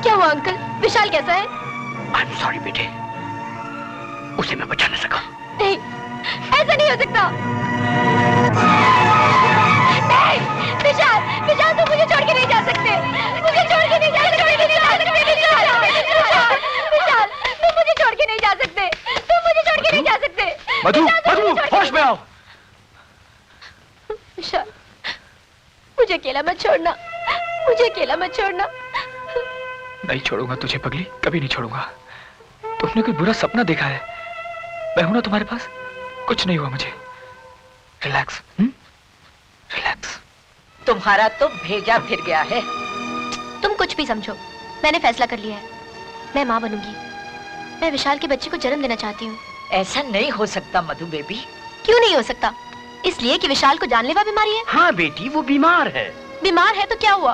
क्या हुआ अंकल? विशाल कैसा है? I'm sorry बेटे, उसे मैं बचा न सका। नहीं, ऐसा नहीं हो सकता। नहीं, विशाल, विशाल तुम मुझे छोड़ के नहीं जा सकते। मुझे छोड़ के नहीं जा सकते। विशाल, विशाल तुम मुझे छोड़ के नहीं जा सकते। तुम मुझे छोड़ के नहीं जा सकते। मधु, मधु, होश में आओ। विशाल, मुझे अकेला मत छोड़ना। मुझे अकेला मत छोड़ना। नहीं छोड़ूंगा तुझे पगली, कभी नहीं छोड़ूंगा। तुमने कोई बुरा सपना देखा है? मैं हूं ना तुम्हारे पास, कुछ नहीं हुआ मुझे। Relax, relax. तुम्हारा तो भेजा फिर गया है। तुम कुछ भी समझो, मैंने फैसला कर लिया है। मैं माँ बनूंगी। मैं विशाल के बच्चे को जन्म देना चाहती हूँ। ऐसा नहीं हो सकता मधु बेबी। क्यों नहीं हो सकता? इसलिए कि विशाल को जानलेवा बीमारी है। हाँ बेटी, वो बीमार है। बीमार है तो क्या हुआ?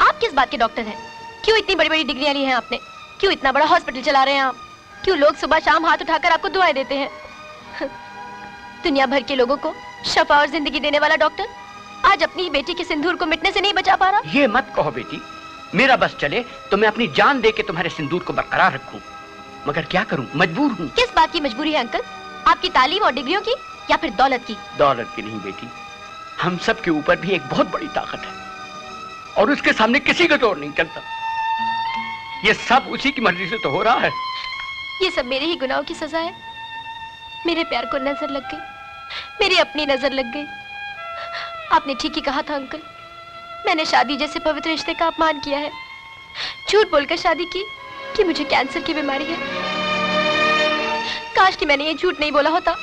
आप किस बात के डॉक्टर हैं? क्यों इतनी बड़ी बड़ी डिग्रियां ली हैं आपने? क्यों इतना बड़ा हॉस्पिटल चला रहे हैं आप? क्यों लोग सुबह शाम हाथ उठाकर आपको दुआएं देते हैं? दुनिया भर के लोगों को शफा और जिंदगी देने वाला डॉक्टर आज अपनी बेटी के सिंदूर को मिटने से नहीं बचा पा रहा। ये मत कहो बेटी, मेरा बस चले तो मैं अपनी जान दे के तुम्हारे सिंदूर को बरकरार रखूं, मगर क्या करूं, मजबूर हूं। किस बात की मजबूरी है अंकल? आपकी तालीम और डिग्रियों की या फिर दौलत की? दौलत की नहीं बेटी, हम सब के ऊपर भी एक बहुत बड़ी ताकत है और उसके सामने किसी का जोर नहीं चलता। ये सब उसी की मर्जी से तो हो रहा है। ये सब मेरे ही गुनाहों की सजा है। मेरे प्यार को नजर लग गई, मेरी अपनी नजर लग गई। आपने ठीक ही कहा था अंकल, मैंने शादी जैसे पवित्र रिश्ते का अपमान किया है। झूठ बोलकर शादी की कि मुझे कैंसर की बीमारी है। काश कि मैंने ये झूठ नहीं बोला होता।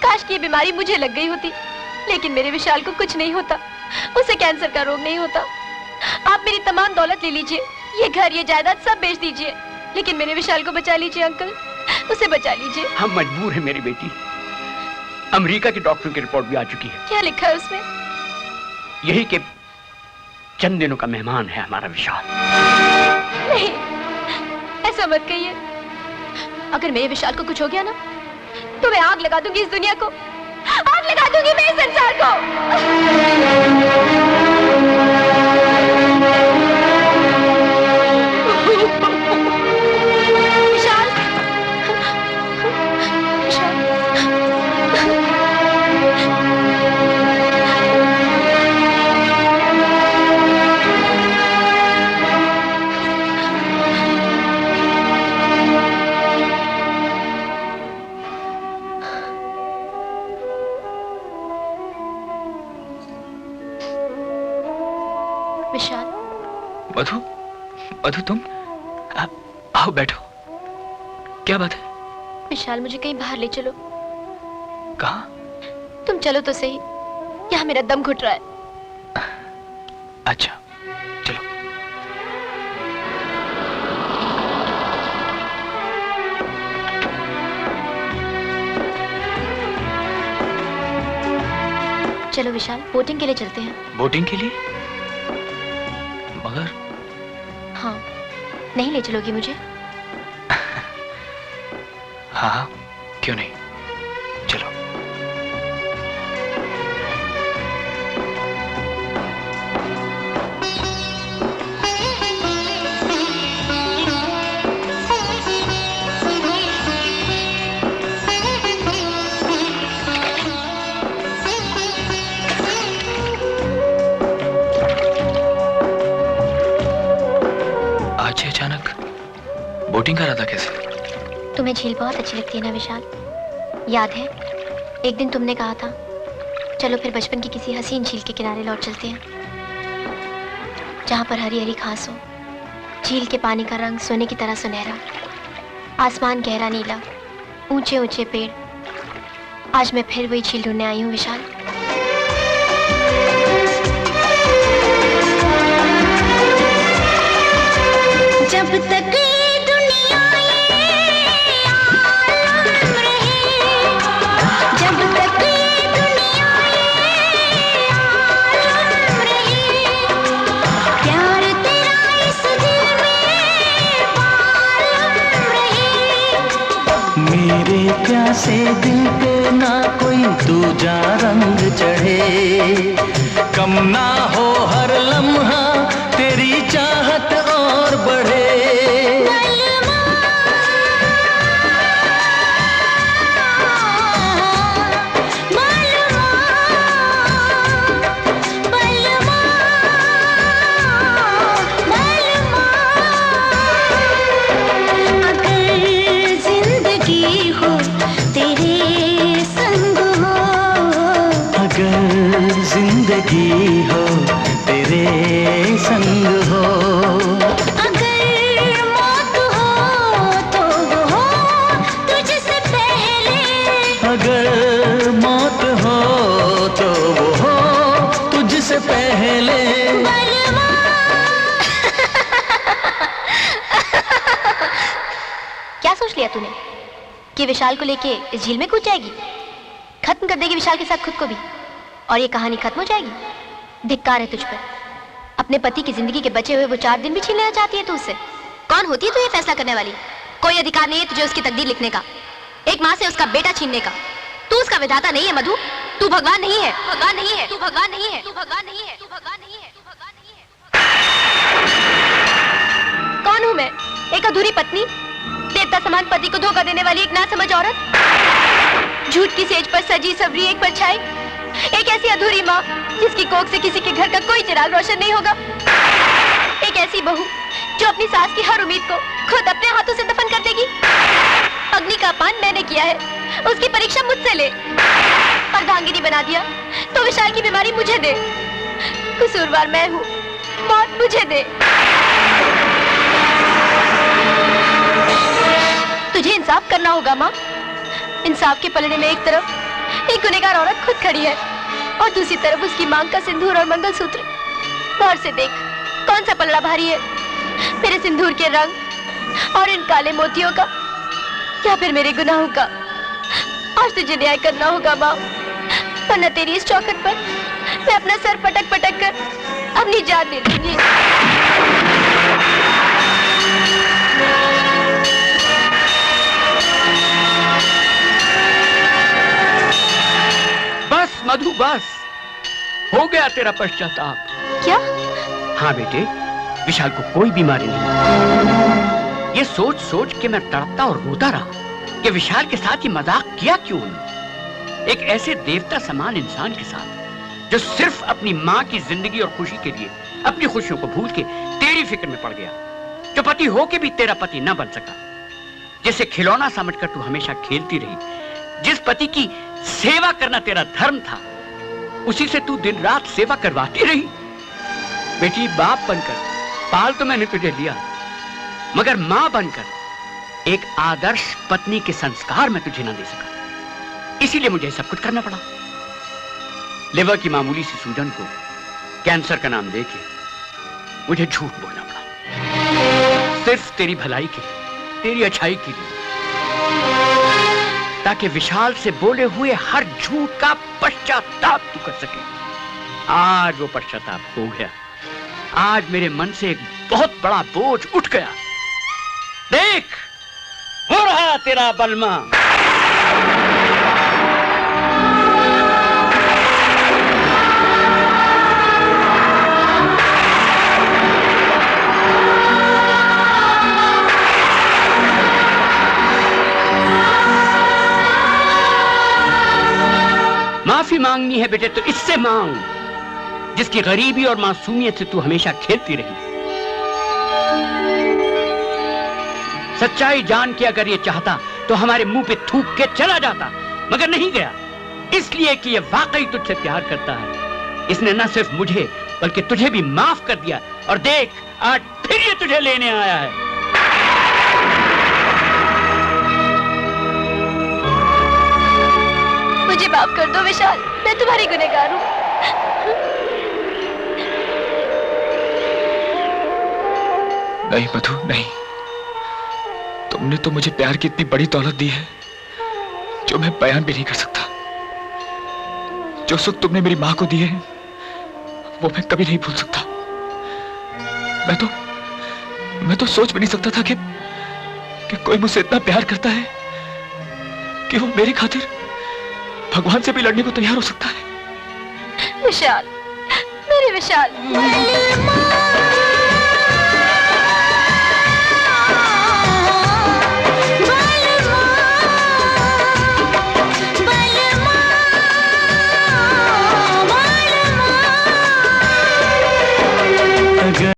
काश कि ये बीमारी मुझे लग गई होती। लेकिन मेरे विशाल को कुछ नहीं होता, उसे कैंसर का रोग नहीं होता। आप मेरी तमाम दौलत ले लीजिए, ये घर ये जायदाद सब बेच दीजिए, लेकिन मेरे विशाल को बचा लीजिए अंकल, उसे बचा लीजिए। हम मजबूर हैं मेरी बेटी। अमेरिका के डॉक्टर की रिपोर्ट भी आ चुकी है। क्या लिखा है उसमें? यही कि चंद दिनों का मेहमान है हमारा विशाल। नहीं, ऐसा मत कहिए। अगर मेरे विशाल को कुछ हो गया ना तो मैं आग लगा दूंगी इस दुनिया को, आग लगा दूंगी मैं इस संसार को। विशाल, विशाल, विशाल। मधु, मधु तुम आओ बैठो। क्या बात है? विशाल मुझे कहीं बाहर ले चलो। कहाँ? तुम चलो तो सही, यहाँ मेरा दम घुट रहा है। अच्छा चलो। चलो विशाल, बोटिंग के लिए चलते हैं। बोटिंग के लिए? मगर हाँ, नहीं ले चलोगी मुझे? हाँ, क्यों नहीं, चलो। बोटिंग का इरादा कैसे? तुम्हें झील बहुत अच्छी लगती है ना विशाल? याद है एक दिन तुमने कहा था चलो फिर बचपन की किसी हसीन झील के किनारे लौट चलते हैं, जहाँ पर हरी हरी घास हो, झील के पानी का रंग सोने की तरह सुनहरा, आसमान गहरा नीला, ऊंचे ऊंचे पेड़। आज मैं फिर वही झील ढूंढने आई हूँ विशाल। जब तक दुनिया ये आलम रहे, जब तक दुनिया ये आलम रहे, प्यार तेरा इस दिल में पालम रहे। मेरे प्यासे दिल पे ना कोई दूजा रंग चढ़े, कम ना हो हर लम्हा तेरी चाहत और बढ़े। जिंदगी हो तेरे संग हो, अगर मौत हो तो वो हो तुझसे पहले, अगर मौत हो तो वो हो तुझसे पहले। क्या सोच लिया तूने कि विशाल को लेके इस झील में कूद जाएगी? खत्म कर देगी विशाल के साथ खुद को भी, और ये कहानी खत्म हो जाएगी। धिक्कार है तुझ पर। अपने पति की जिंदगी के बचे हुए वो 4 दिन भी छीन लेना चाहती है तू उससे। कौन होती है तू ये फैसला करने वाली? कोई अधिकार नहीं है तुझे उसकी तकदीर लिखने का, एक माँ से उसका बेटा छीनने का। तू उसका विधाता नहीं है मधु, तू भगवान नहीं है, भगवान नहीं है, तू भगवान नहीं है, तू भगवान नहीं है, तू भगवान नहीं है, तू भगवान नहीं है। कौन हूँ मैं? एक अधूरी पत्नी, देवता समान पति को धोखा देने वाली एक नासमझ औरत, झूठ की सेज पर सजी सवरी एक परछाई, एक ऐसी अधूरी माँ जिसकी कोख से किसी के घर का कोई चिराग रोशन नहीं होगा, एक ऐसी बहू जो अपनी सास की हर उम्मीद को खुद अपने हाथों से दफन कर देगी। अग्नि का अपान मैंने किया है, उसकी परीक्षा मुझसे ले। अर्धांगिनी बना दिया तो विशाल की बीमारी मुझे दे। कसूरवार मैं हूँ, मौत मुझे दे। तुझे इंसाफ करना होगा माँ। इंसाफ के पलड़े में एक तरफ एक गुनहगार औरत खुद खड़ी है और दूसरी तरफ उसकी मांग का सिंदूर और मंगलसूत्र। गौर से देख कौन सा पलड़ा भारी है, मेरे सिंदूर के रंग और इन काले मोतियों का, या फिर मेरे गुनाहों का। आज तुझे न्याय करना होगा माँ, वरना तेरी इस चौखट पर मैं अपना सर पटक पटक कर अपनी जान दे दूंगी। बस मधु बस, हो गया तेरा पश्चाताप। क्या? हाँ बेटे, विशाल को कोई बीमारी नहीं। ये सोच सोच के मैं तड़पता और रोता रहा कि विशाल के साथ ये मजाक किया क्यों। एक ऐसे देवता समान इंसान के साथ जो सिर्फ अपनी माँ की जिंदगी और खुशी के लिए अपनी खुशियों को भूल के तेरी फिक्र में पड़ गया, जो पति होके भी तेरा पति न बन सका, जिसे खिलौना समझकर तू हमेशा खेलती रही, जिस पति की सेवा करना तेरा धर्म था, उसी से तू दिन रात सेवा करवाती रही। बेटी, बाप बनकर पाल तो मैंने तुझे लिया, मगर मां बनकर एक आदर्श पत्नी के संस्कार में तुझे न दे सका। इसीलिए मुझे सब कुछ करना पड़ा। लिवर की मामूली सी सूजन को कैंसर का नाम देके मुझे झूठ बोलना पड़ा, सिर्फ तेरी भलाई के, तेरी अच्छाई के लिए, ताकि विशाल से बोले हुए हर झूठ का पश्चाताप तू कर सके। आज वो पश्चाताप हो गया। आज मेरे मन से एक बहुत बड़ा बोझ उठ गया। देख, हो रहा तेरा बलमा। माफी मांगनी है बेटे तो इससे मांग जिसकी गरीबी और मासूमियत से तू हमेशा खेलती रही। सच्चाई जान के अगर ये चाहता तो हमारे मुंह पे थूक के चला जाता, मगर नहीं गया, इसलिए कि ये वाकई तुझसे प्यार करता है। इसने न सिर्फ मुझे बल्कि तुझे भी माफ कर दिया, और देख आज फिर ये तुझे लेने आया है। मुझे माफ कर दो विशाल, मैं तुम्हारी गुनहगार हूँ। नहीं मधु, नहीं। तुमने तो मुझे प्यार की इतनी बड़ी दौलत दी है जो मैं बयान भी नहीं कर सकता। जो सुख तुमने मेरी मां को दिए हैं वो मैं कभी नहीं भूल सकता। मैं तो सोच भी नहीं सकता था कि कोई मुझसे इतना प्यार करता है कि वो मेरी खातिर भगवान से भी लड़ने को तैयार हो सकता है। विशाल, मेरे विशाल।